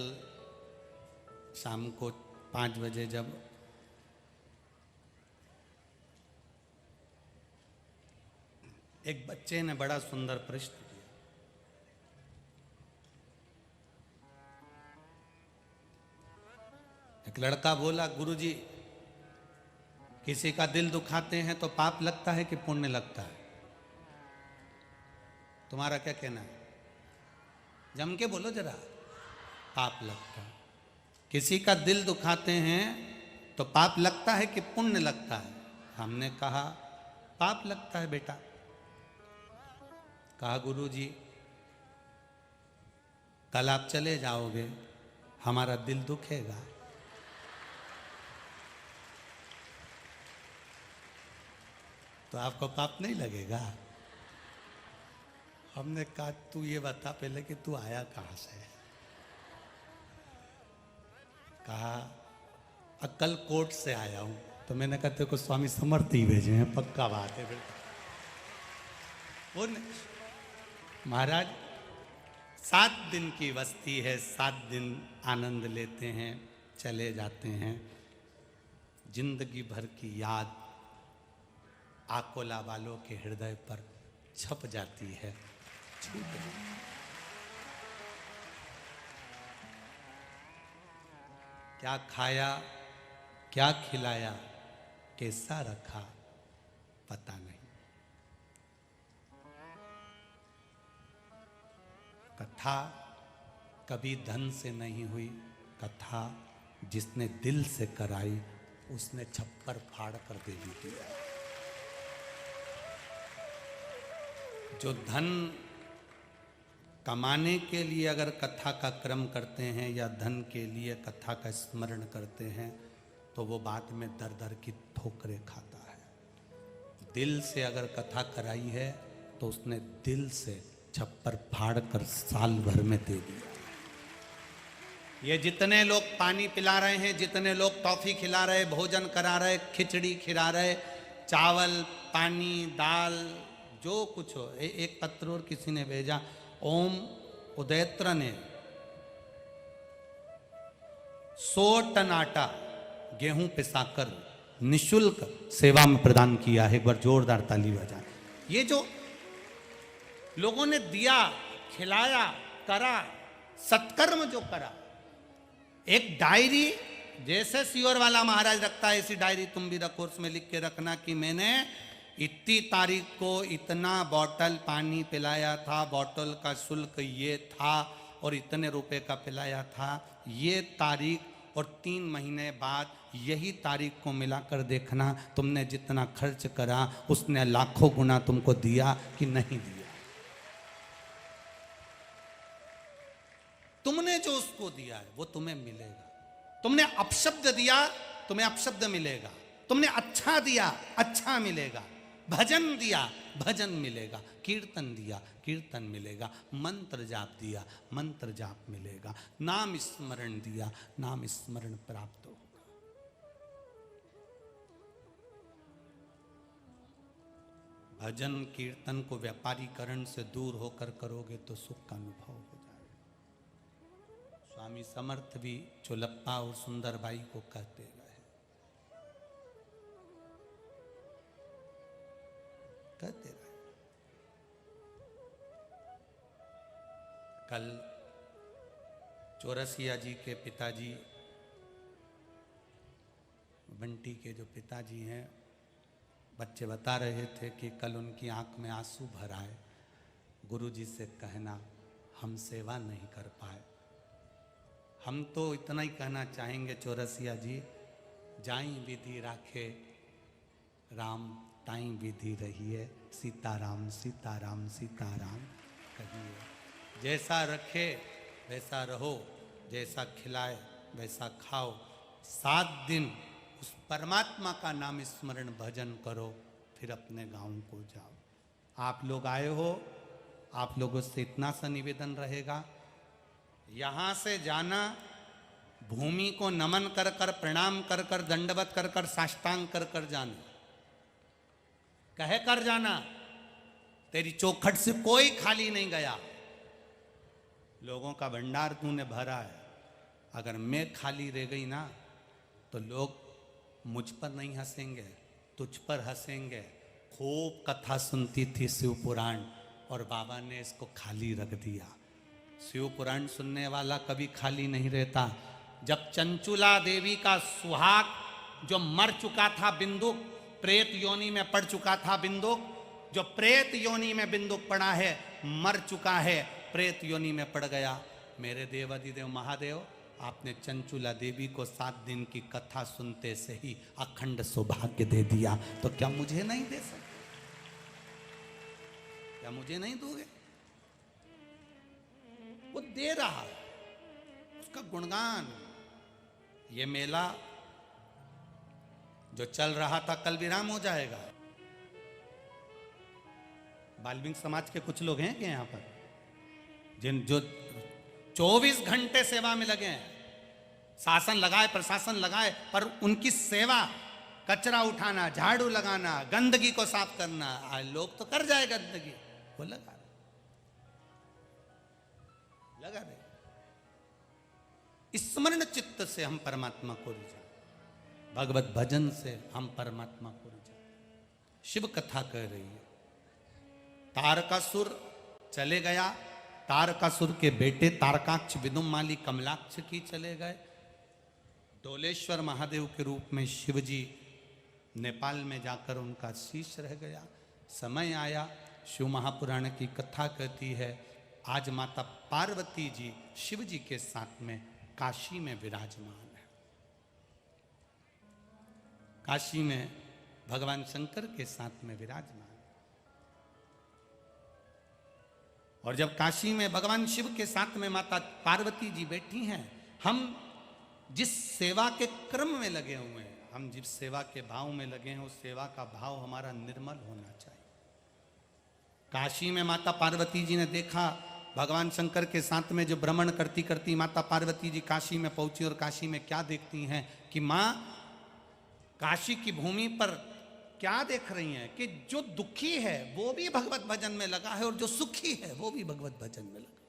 शाम को 5 बजे जब एक बच्चे ने बड़ा सुंदर प्रश्न किया। एक लड़का बोला, गुरुजी किसी का दिल दुखाते हैं तो पाप लगता है कि पुण्य लगता है? तुम्हारा क्या कहना है? जम के बोलो जरा। पाप लगता है। किसी का दिल दुखाते हैं तो पाप लगता है कि पुण्य लगता है? हमने कहा पाप लगता है बेटा। कहा गुरुजी कल आप चले जाओगे हमारा दिल दुखेगा। तो आपको पाप नहीं लगेगा? हमने कहा तू ये बता पहले कि तू आया कहां से। कहा अक्कलकोट से आया हूं। तो मैंने कहा तेरे को स्वामी समर्थ ही भेजे हैं, पक्का बात है। फिर महाराज 7 दिन की बस्ती है, 7 दिन आनंद लेते हैं, चले जाते हैं। जिंदगी भर की याद आकोला वालों के हृदय पर छप जाती है, छूट जाती है। क्या खाया, क्या खिलाया, कैसा रखा, पता नहीं। कथा कभी धन से नहीं हुई, कथा जिसने दिल से कराई उसने छप्पर फाड़ कर दे दी। जो धन कमाने के लिए अगर कथा का क्रम करते हैं या धन के लिए कथा का स्मरण करते हैं तो वो बाद में दर दर की ठोकरें खाता है। दिल से अगर कथा कराई है तो उसने दिल से छप्पर फाड़ कर साल भर में दे दिया। ये जितने लोग पानी पिला रहे हैं, जितने लोग टॉफी खिला रहे, भोजन करा रहे, खिचड़ी खिला रहे, चावल, पानी, दाल, जो कुछ हो। एक पत्र और किसी ने भेजा, ओम उदयत्र ने 100 टन आटा गेहूं पिसाकर निशुल्क सेवा में प्रदान किया है। एक बार जोरदार ताली बजाएं। ये जो लोगों ने दिया, खिलाया, करा, सत्कर्म जो करा, एक डायरी जैसे सियोर वाला महाराज रखता है ऐसी डायरी तुम भी रखो। उसमें लिख के रखना कि मैंने इतनी तारीख को इतना बॉटल पानी पिलाया था, बॉटल का शुल्क ये था और इतने रुपए का पिलाया था। ये तारीख और 3 महीने बाद यही तारीख को मिलाकर देखना तुमने जितना खर्च करा उसने लाखों गुना तुमको दिया कि नहीं दिया। तुमने जो उसको दिया है वो तुम्हें मिलेगा। तुमने अपशब्द दिया, तुम्हें अपशब्द मिलेगा। तुमने अच्छा दिया, अच्छा मिलेगा। भजन दिया, भजन मिलेगा। कीर्तन दिया, कीर्तन मिलेगा। मंत्र जाप दिया, मंत्र जाप मिलेगा। नाम स्मरण दिया, नाम स्मरण प्राप्त होगा। भजन कीर्तन को व्यापारीकरण से दूर होकर करोगे तो सुख का अनुभव हो जाएगा। स्वामी समर्थ भी चोलप्पा और सुंदरबाई को कहते गए, कहते रहे। कल चौरसिया जी के पिताजी, बंटी के जो पिताजी हैं, बच्चे बता रहे थे कि कल उनकी आंख में आंसू भर आए। गुरुजी से कहना हम सेवा नहीं कर पाए। हम तो इतना ही कहना चाहेंगे चौरसिया जी, जाई विधि राखे राम ताई विधि रही है, सीताराम सीताराम सीताराम कहिए। जैसा रखे वैसा रहो, जैसा खिलाए वैसा खाओ। 7 दिन उस परमात्मा का नाम स्मरण भजन करो, फिर अपने गांव को जाओ। आप लोग आए हो, आप लोगों से इतना सा निवेदन रहेगा, यहाँ से जाना भूमि को नमन कर कर, प्रणाम कर कर, दंडवत कर कर, साष्टांग कर कर जाना, कह कर जाना। तेरी चौखट से कोई खाली नहीं गया। लोगों का भंडार तूने भरा है। अगर मैं खाली रह गई ना तो लोग मुझ पर नहीं हंसेंगे, तुझ पर हंसेंगे। खूब कथा सुनती थी शिव पुराण और बाबा ने इसको खाली रख दिया। शिव पुराण सुनने वाला कभी खाली नहीं रहता। जब चंचुला देवी का सुहाग जो मर चुका था बिंदुक, प्रेत योनि में पड़ चुका था बिंदुक, जो प्रेत योनि में बिंदुक पड़ा है, मर चुका है, प्रेत योनि में पड़ गया। मेरे देवाधिदेव महादेव, आपने चंचुला देवी को 7 दिन की कथा सुनते से ही अखंड सौभाग्य दे दिया, तो क्या मुझे नहीं दे सकते? क्या मुझे नहीं दोगे? वो दे रहा है, का गुणगान। ये मेला जो चल रहा था कल विराम हो जाएगा। बाल्मीकि समाज के कुछ लोग हैं क्या यहां पर, जिन जो 24 घंटे सेवा में लगे हैं, शासन लगाए प्रशासन लगाए, पर उनकी सेवा कचरा उठाना, झाड़ू लगाना, गंदगी को साफ करना, लोग तो कर जाए गंदगी, वो लगा रहे। स्मरण चित्त से हम परमात्मा को रिझा, भगवत भजन से हम परमात्मा को रिझा। शिव कथा कह रही है। तारकासुर चले गया, तारकासुर के बेटे तारकाक्ष, विदुमाली, कमलाक्ष की चले गए। डोलेश्वर महादेव के रूप में शिवजी नेपाल में जाकर उनका शीश रह गया। समय आया, शिव महापुराण की कथा कहती है, आज माता पार्वती जी शिव जी के साथ में काशी में विराजमान है। काशी में भगवान शंकर के साथ में विराजमान। और जब काशी में भगवान शिव के साथ में माता पार्वती जी बैठी हैं, हम जिस सेवा के क्रम में लगे हुए हैं, हम जिस सेवा के भाव में लगे हैं, उस सेवा का भाव हमारा निर्मल होना चाहिए। काशी में माता पार्वती जी ने देखा, भगवान शंकर के साथ में जो भ्रमण करती करती माता पार्वती जी काशी में पहुंची, और काशी में क्या देखती हैं कि माँ काशी की भूमि पर क्या देख रही हैं कि जो दुखी है वो भी भगवत भजन में लगा है, और जो सुखी है वो भी भगवत भजन में लगा।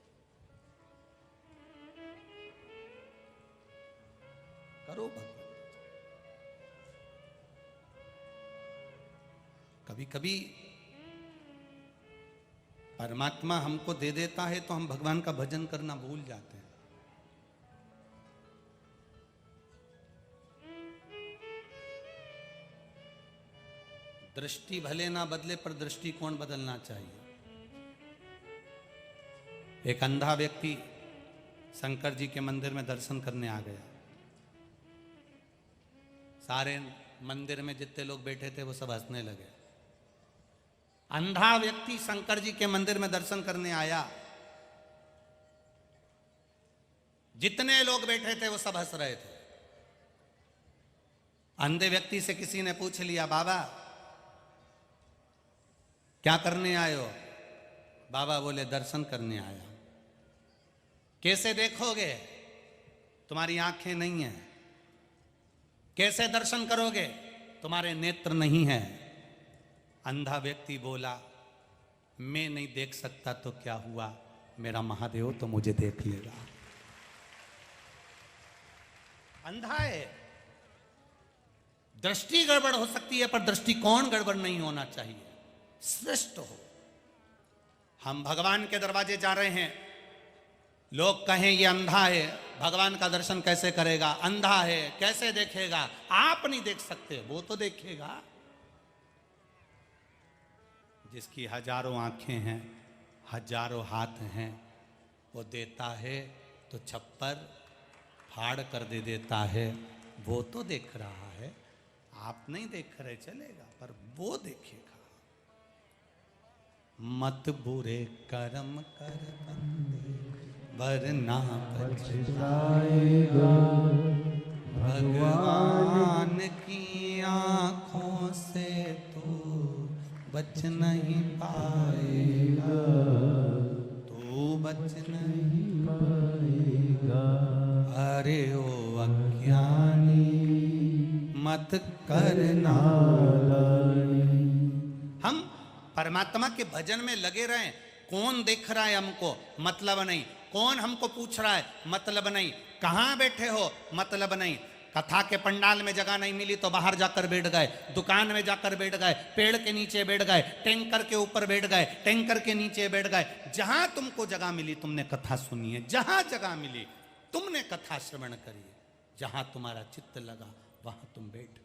करो भगवत। कभी कभी परमात्मा हमको दे देता है तो हम भगवान का भजन करना भूल जाते हैं। दृष्टि भले ना बदले, पर दृष्टिकोण बदलना चाहिए। एक अंधा व्यक्ति शंकर जी के मंदिर में दर्शन करने आ गया। सारे मंदिर में जितने लोग बैठे थे वो सब हंसने लगे। अंधा व्यक्ति शंकर जी के मंदिर में दर्शन करने आया, जितने लोग बैठे थे वो सब हंस रहे थे। अंधे व्यक्ति से किसी ने पूछ लिया, बाबा क्या करने आए हो? बाबा बोले, दर्शन करने आया। कैसे देखोगे? तुम्हारी आंखें नहीं हैं। कैसे दर्शन करोगे? तुम्हारे नेत्र नहीं हैं। अंधा व्यक्ति बोला, मैं नहीं देख सकता तो क्या हुआ, मेरा महादेव तो मुझे देख लेगा। अंधा है, दृष्टि गड़बड़ हो सकती है, पर दृष्टिकोण गड़बड़ नहीं होना चाहिए, श्रेष्ठ हो। हम भगवान के दरवाजे जा रहे हैं, लोग कहें ये अंधा है, भगवान का दर्शन कैसे करेगा? अंधा है, कैसे देखेगा? आप नहीं देख सकते, वो तो देखेगा। जिसकी हजारों आंखें हैं, हजारों हाथ हैं, वो देता है तो छप्पर फाड़ कर दे देता है, वो तो देख रहा है। आप नहीं देख रहे चलेगा, पर वो देखेगा। मत बुरे कर्म कर बंदे, वरना पछताएगा। भगवान की आंखों से तू बच नहीं पाएगा, तू बच नहीं पाएगा। अरे ओ अज्ञानी, मत करना। हम परमात्मा के भजन में लगे रहें। कौन देख रहा है हमको, मतलब नहीं। कौन हमको पूछ रहा है, मतलब नहीं। कहाँ बैठे हो, मतलब नहीं। कथा के पंडाल में जगह नहीं मिली तो बाहर जाकर बैठ गए, दुकान में जाकर बैठ गए, पेड़ के नीचे बैठ गए, टैंकर के ऊपर बैठ गए, टैंकर के नीचे बैठ गए। जहां तुमको जगह मिली तुमने कथा सुनी है, जहां जगह मिली तुमने कथा श्रवण करी है, जहां तुम्हारा चित्त लगा वहां तुम बैठ गए।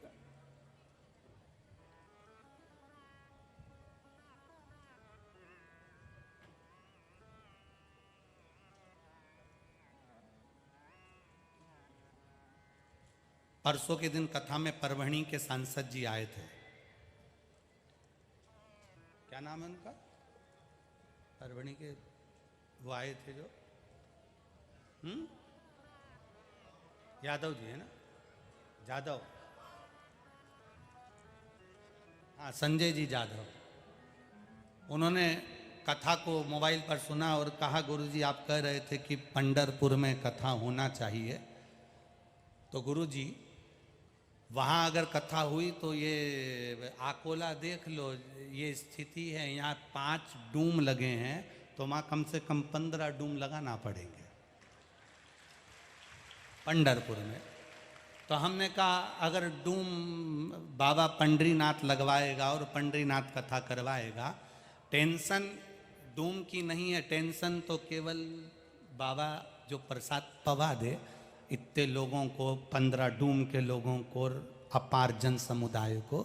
परसों के दिन कथा में परभणी के सांसद जी आए थे। क्या नाम है उनका? परभणी के वो आए थे जो यादव जी है ना, जादव, हाँ संजय जी जाधव। उन्होंने कथा को मोबाइल पर सुना और कहा गुरुजी आप कह रहे थे कि पंढरपुर में कथा होना चाहिए, तो गुरुजी वहाँ अगर कथा हुई तो ये आकोला देख लो, ये स्थिति है, यहाँ 5 डूम लगे हैं, तो वहाँ कम से कम 15 डूम लगाना पड़ेंगे पंढरपुर में। तो हमने कहा अगर डूम बाबा पंडरीनाथ लगवाएगा और पंडरीनाथ कथा करवाएगा, टेंशन डूम की नहीं है, टेंशन तो केवल बाबा जो प्रसाद पवा दे इतने लोगों को, 15 डूम के लोगों को और अपार जन समुदाय को,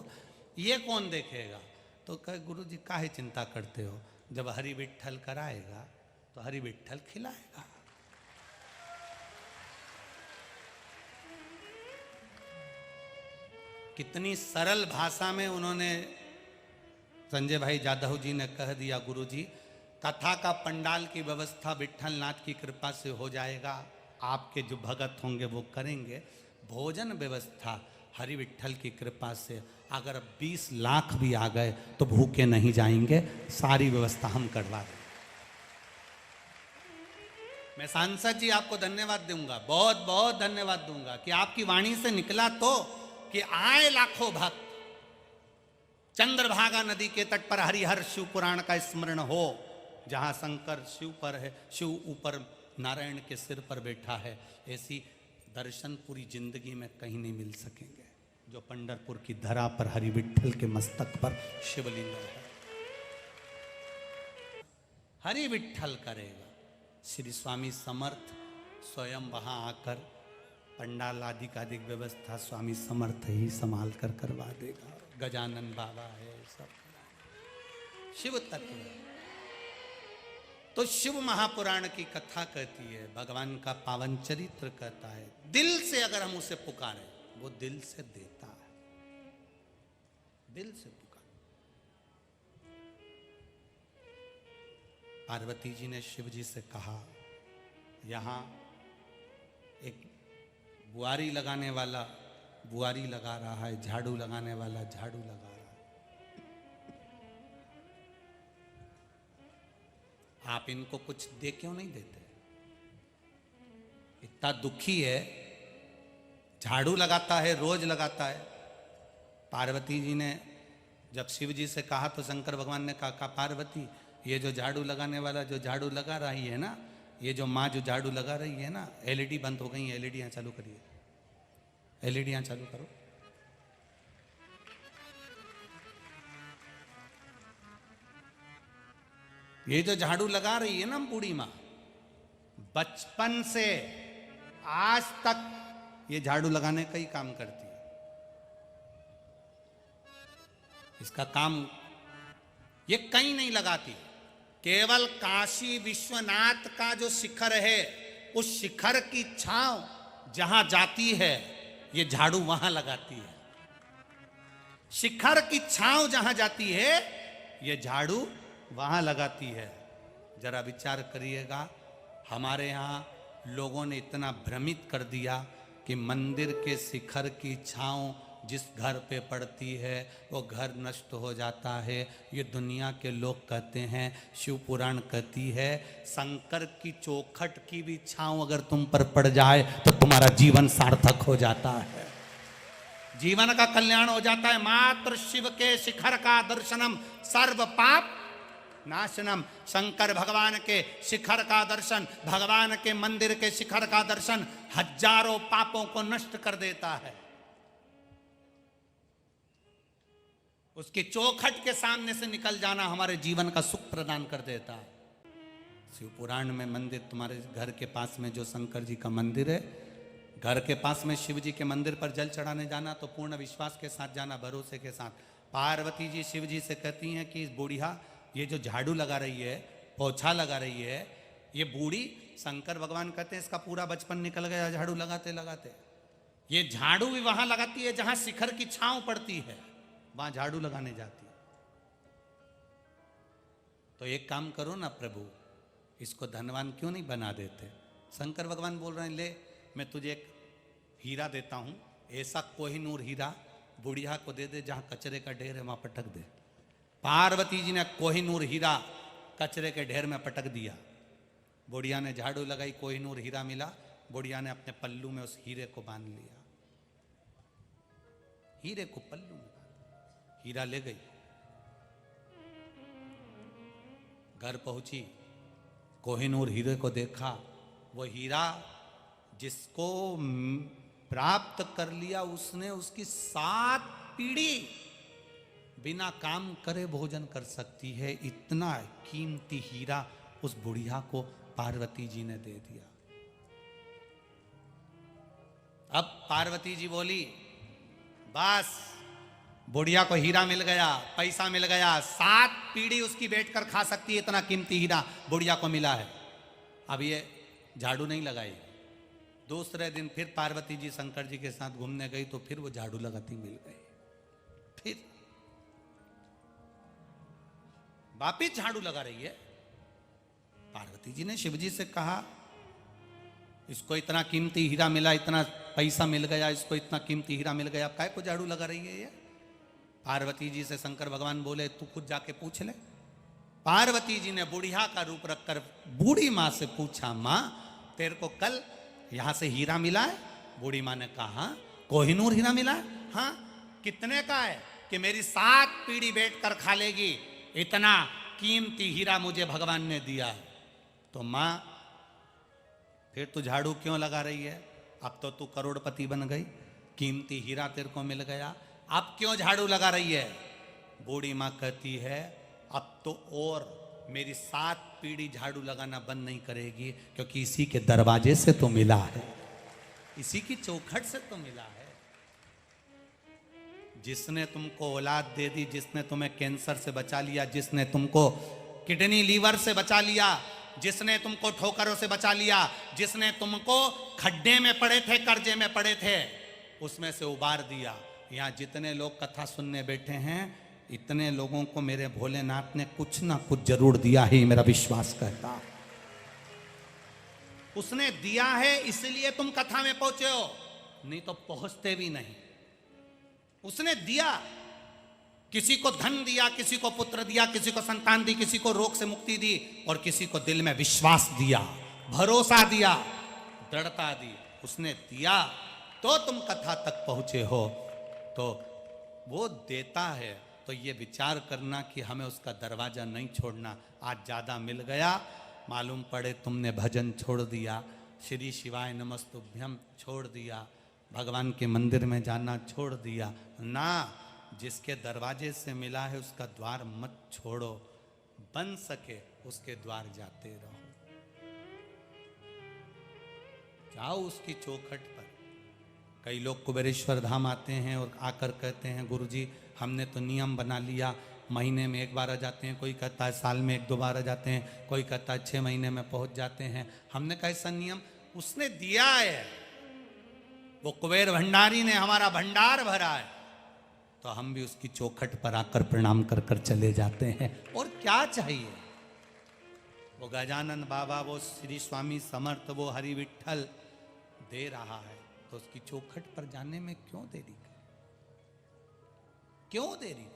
ये कौन देखेगा। तो कहे गुरुजी काहे चिंता करते हो, जब हरि विट्ठल कराएगा तो हरि विट्ठल खिलाएगा। कितनी सरल भाषा में उन्होंने, संजय भाई जाधव जी ने कह दिया गुरुजी कथा का पंडाल की व्यवस्था विट्ठल नाथ की कृपा से हो जाएगा, आपके जो भगत होंगे वो करेंगे, भोजन व्यवस्था हरि विट्ठल की कृपा से अगर 20 लाख भी आ गए तो भूखे नहीं जाएंगे, सारी व्यवस्था हम करवा दें। मैं सांसद जी आपको धन्यवाद दूंगा, बहुत बहुत धन्यवाद दूंगा कि आपकी वाणी से निकला तो कि आए लाखों भक्त, चंद्रभागा नदी के तट पर हरिहर शिव पुराण का स्मरण हो, जहां शंकर शिव पर है, शिव ऊपर नारायण के सिर पर बैठा है, ऐसी दर्शन पूरी जिंदगी में कहीं नहीं मिल सकेंगे जो पंढरपुर की धरा पर हरि विट्ठल के मस्तक पर शिवलिंग है। हरि विट्ठल करेगा। श्री स्वामी समर्थ स्वयं वहां आकर पंडाल आदि का अधिक व्यवस्था स्वामी समर्थ ही संभाल कर करवा देगा। गजानन बाबा है, सब शिव तत्व है। तो शिव महापुराण की कथा कहती है, भगवान का पावन चरित्र कहता है, दिल से अगर हम उसे पुकारें वो दिल से देता है, दिल से पुकार। पार्वती जी ने शिव जी से कहा, यहां एक बुआरी लगाने वाला बुआरी लगा रहा है, झाड़ू लगाने वाला झाड़ू लगा रहा है, आप इनको कुछ दे क्यों नहीं देते। इतना दुखी है, झाड़ू लगाता है, रोज लगाता है। पार्वती जी ने जब शिव जी से कहा तो शंकर भगवान ने कहा पार्वती ये जो झाड़ू लगाने वाला जो झाड़ू लगा रही है ना, ये जो माँ जो झाड़ू लगा रही है ना, एलईडी बंद हो गई, एलईडियां चालू करिए, एलईडियां चालू करो। ये जो झाड़ू लगा रही है ना बूढ़ी माँ, बचपन से आज तक ये झाड़ू लगाने का ही काम करती है। इसका काम ये कहीं नहीं लगाती, केवल काशी विश्वनाथ का जो शिखर है उस शिखर की छांव जहां जाती है ये झाड़ू वहां लगाती है। शिखर की छांव जहां जाती है ये झाड़ू वहां लगाती है। जरा विचार करिएगा, हमारे यहां लोगों ने इतना भ्रमित कर दिया कि मंदिर के शिखर की छांव जिस घर पे पड़ती है वो घर नष्ट हो जाता है। ये दुनिया के लोग कहते हैं, शिव पुराण कहती है, शंकर की चौखट की भी छांव अगर तुम पर पड़ जाए तो तुम्हारा जीवन सार्थक हो जाता है, जीवन का कल्याण हो जाता है। मात्र शिव के शिखर का दर्शनम सर्व पाप नाशनम। शंकर भगवान के शिखर का दर्शन, भगवान के मंदिर के शिखर का दर्शन हजारों पापों को नष्ट कर देता है। उसकी चौखट के सामने से निकल जाना हमारे जीवन का सुख प्रदान कर देता है। शिव पुराण में मंदिर, तुम्हारे घर के पास में जो शंकर जी का मंदिर है, घर के पास में शिव जी के मंदिर पर जल चढ़ाने जाना तो पूर्ण विश्वास के साथ जाना, भरोसे के साथ। पार्वती जी शिव जी से कहती हैं कि इस बूढ़िया ये जो झाड़ू लगा रही है, पोछा लगा रही है, ये बूढ़ी, शंकर भगवान कहते हैं इसका पूरा बचपन निकल गया झाड़ू लगाते लगाते। ये झाड़ू भी वहां लगाती है जहां शिखर की छांव पड़ती है, वहां झाड़ू लगाने जाती है। तो एक काम करो ना प्रभु, इसको धनवान क्यों नहीं बना देते। शंकर भगवान बोल रहे हैं, ले मैं तुझे एक हीरा देता हूं, ऐसा कोहिनूर हीरा बुढ़िया को दे दे जहां कचरे का ढेर है वहां पटक दे। पार्वती जी ने कोहिनूर हीरा कचरे के ढेर में पटक दिया। बुढ़िया ने झाड़ू लगाई, कोहिनूर हीरा मिला। बुढ़िया ने अपने पल्लू में उस हीरे को बांध लिया, हीरे को पल्लू में बांध, हीरा ले गई। घर पहुंची, कोहिनूर हीरे को देखा। वो हीरा जिसको प्राप्त कर लिया उसने उसकी 7 पीढ़ी बिना काम करे भोजन कर सकती है। इतना कीमती हीरा उस बुढ़िया को पार्वती जी ने दे दिया। अब पार्वती जी बोली, बस बुढ़िया को हीरा मिल गया, पैसा मिल गया, 7 पीढ़ी उसकी बैठकर खा सकती है, इतना कीमती हीरा बुढ़िया को मिला है। अब ये झाड़ू नहीं लगाई। दूसरे दिन फिर पार्वती जी शंकर जी के साथ घूमने गई तो फिर वो झाड़ू लगाती मिल गई। फिर वापिस झाड़ू लगा रही है। पार्वती जी ने शिव जी से कहा, इसको इतना कीमती हीरा मिला, इतना पैसा मिल गया, इसको इतना कीमती हीरा मिल गया, अब काय को झाड़ू लगा रही है ये? पार्वती जी से शंकर भगवान बोले, तू खुद जाके पूछ ले। पार्वती जी ने बुढ़िया का रूप रखकर बूढ़ी माँ से पूछा, माँ तेरे को कल यहां से हीरा मिला है? बूढ़ी माँ ने कहा, कोहिनूर हीरा मिला है। हाँ, कितने का है? कि मेरी 7 पीढ़ी बैठकर खा लेगी, इतना कीमती हीरा मुझे भगवान ने दिया है। तो माँ फिर तू झाड़ू क्यों लगा रही है? अब तो तू करोड़पति बन गई, कीमती हीरा तेरे को मिल गया, अब क्यों झाड़ू लगा रही है? बूढ़ी माँ कहती है, अब तो और मेरी 7 पीढ़ी झाड़ू लगाना बंद नहीं करेगी, क्योंकि इसी के दरवाजे से तो मिला है, इसी की चौखट से तो मिला है। जिसने तुमको औलाद दे दी, जिसने तुम्हें कैंसर से बचा लिया, जिसने तुमको किडनी लीवर से बचा लिया, जिसने तुमको ठोकरों से बचा लिया, जिसने तुमको खड्डे में पड़े थे, कर्जे में पड़े थे, उसमें से उबार दिया। यहाँ जितने लोग कथा सुनने बैठे हैं, इतने लोगों को मेरे भोलेनाथ ने कुछ ना कुछ जरूर दिया है, मेरा विश्वास कहता। उसने दिया है इसलिए तुम कथा में पहुंचे हो, नहीं तो पहुंचते भी नहीं। उसने दिया, किसी को धन दिया, किसी को पुत्र दिया, किसी को संतान दी, किसी को रोग से मुक्ति दी, और किसी को दिल में विश्वास दिया, भरोसा दिया, दृढ़ता दी। उसने दिया तो तुम कथा तक पहुंचे हो। तो वो देता है, तो ये विचार करना कि हमें उसका दरवाजा नहीं छोड़ना। आज ज़्यादा मिल गया, मालूम पड़े तुमने भजन छोड़ दिया, श्री शिवाय नमस्तुभ्यम छोड़ दिया, भगवान के मंदिर में जाना छोड़ दिया ना। जिसके दरवाजे से मिला है उसका द्वार मत छोड़ो, बन सके उसके द्वार जाते रहो, जाओ उसकी चौखट पर। कई लोग कुबेरेश्वर धाम आते हैं और आकर कहते हैं, गुरुजी हमने तो नियम बना लिया, महीने में 1 बार आ जाते हैं, कोई कहता है साल में 1-2 बार आ जाते हैं, कोई कहता है 6 महीने में पहुंच जाते हैं। हमने कहा ऐसा नियम उसने दिया है, वो कुबेर भंडारी ने हमारा भंडार भरा है, तो हम भी उसकी चौखट पर आकर प्रणाम कर कर चले जाते हैं। और क्या चाहिए? वो गजानन बाबा, वो श्री स्वामी समर्थ, वो हरि विठल दे रहा है, तो उसकी चौखट पर जाने में क्यों देरी करें? क्यों देरी करें?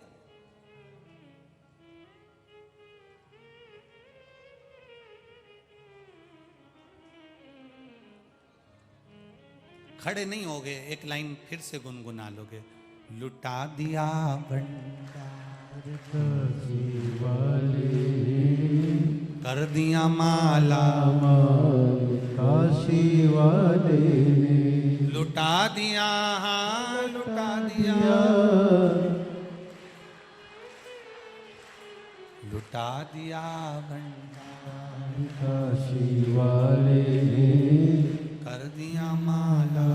खड़े नहीं होगे, एक लाइन फिर से गुनगुना लोगे। लुटा दिया भंडार कर दिया माला काशी वाले ने लुटा दिया, हाँ लुटा दिया, लुटा दिया भंडार काशी वाले ने कर दिया माला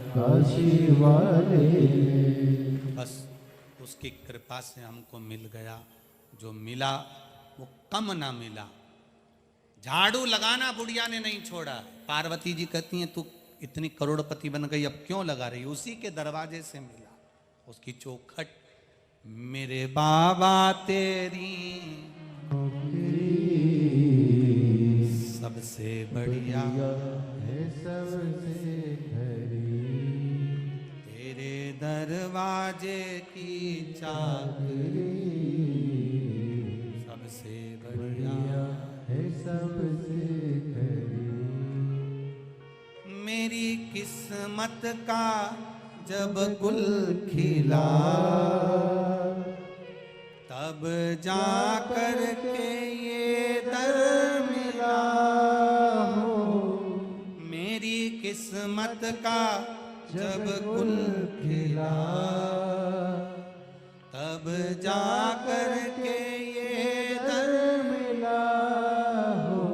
काशी वाले। बस उसकी कृपा से हमको मिल गया, जो मिला वो कम ना मिला। झाड़ू लगाना बुढ़िया ने नहीं छोड़ा। पार्वती जी कहती हैं, तू इतनी करोड़पति बन गई, अब क्यों लगा रही? उसी के दरवाजे से मिला, उसकी चौखट। मेरे बाबा तेरी सब सबसे बढ़िया है सबसे खरी, तेरे दरवाजे की चाबी सबसे बढ़िया है सबसे खरी। मेरी किस्मत का जब गुल खिला तब जाकर के ये दर मिला हो। मेरी किस्मत का जब गुल खिला तब जाकर के ये दर मिला हो,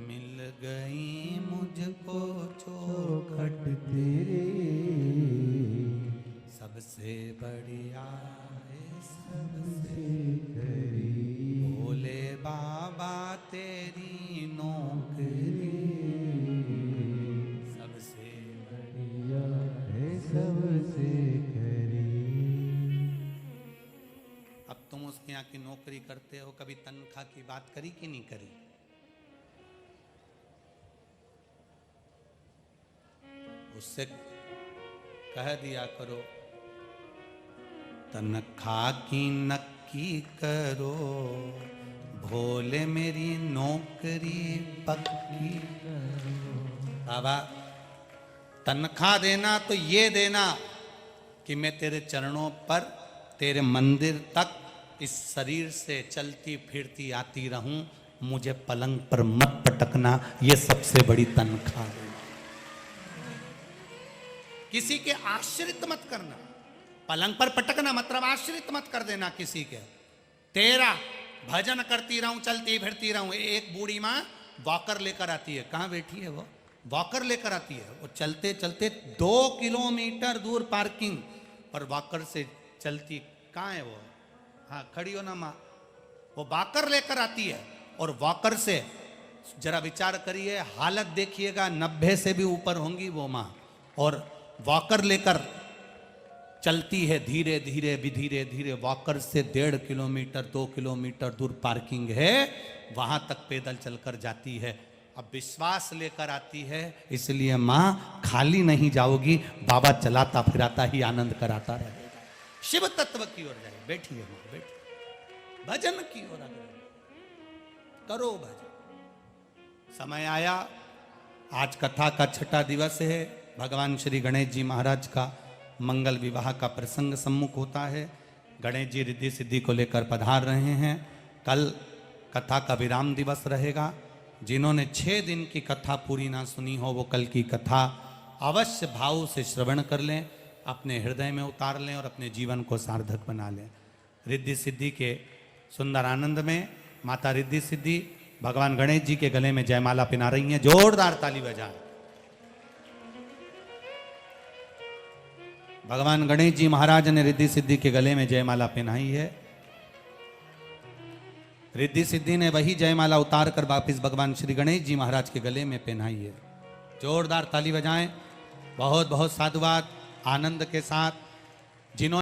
मिल गई मुझको चौखट चौखट तेरी सबसे बढ़िया है सबसे खरी। भोले बाबा तेरी नौकरी सबसे बढ़िया है सबसे खरी। अब तुम उसके यहाँ की नौकरी करते हो, कभी तनख्वाह की बात करी कि नहीं करी? उससे कह दिया करो तनख्वाह की नक्की करो, भोले मेरी नौकरी पक्की करो। बाबा तनख्वाह देना तो ये देना कि मैं तेरे चरणों पर, तेरे मंदिर तक इस शरीर से चलती फिरती आती रहूं, मुझे पलंग पर मत पटकना, ये सबसे बड़ी तनख्वाह है। किसी के आश्रित मत करना, पलंग पर पटकना मतलब आश्रित मत कर देना किसी के। तेरा भजन करती रहूं, चलती फिरती रहूं। एक बूढ़ी माँ वॉकर लेकर आती है, कहाँ बैठी है वो, वॉकर लेकर आती है। वो चलते चलते 2 किलोमीटर दूर पार्किंग पर वॉकर से चलती, कहाँ है वो, हाँ खड़ी हो ना माँ। वो वॉकर लेकर आती है और वॉकर से जरा विचार करिए, हालत देखिएगा, 90 से भी ऊपर होंगी वो माँ, और वॉकर लेकर चलती है धीरे धीरे धीरे धीरे। वॉकर से 1.5 किलोमीटर 2 किलोमीटर दूर पार्किंग है, वहां तक पैदल चलकर जाती है। अब विश्वास लेकर आती है, इसलिए माँ खाली नहीं जाओगी, बाबा चलाता फिराता ही आनंद कराता रहेगा। शिव तत्व की ओर जाए, बैठिए माँ बैठिए, भजन की ओर करो भजन। समय आया, आज कथा का 6ठा दिवस है। भगवान श्री गणेश जी महाराज का मंगल विवाह का प्रसंग सम्मुख होता है। गणेश जी रिद्धि सिद्धि को लेकर पधार रहे हैं। कल कथा का विराम दिवस रहेगा। जिन्होंने 6 दिन की कथा पूरी ना सुनी हो, वो कल की कथा अवश्य भाव से श्रवण कर लें, अपने हृदय में उतार लें और अपने जीवन को सार्थक बना लें। रिद्धि सिद्धि के सुंदर आनंद में माता रिद्धि सिद्धि भगवान गणेश जी के गले में जयमाला पहना रही हैं। जोरदार ताली बजाएं। भगवान गणेश जी महाराज ने रिद्धि सिद्धि के गले में जयमाला पहनाई है। रिद्धि सिद्धि ने वही जयमाला उतार कर वापिस भगवान श्री गणेश जी महाराज के गले में पहनाई है। जोरदार ताली बजाएं। बहुत बहुत साधुवाद आनंद के साथ। जिन्होंने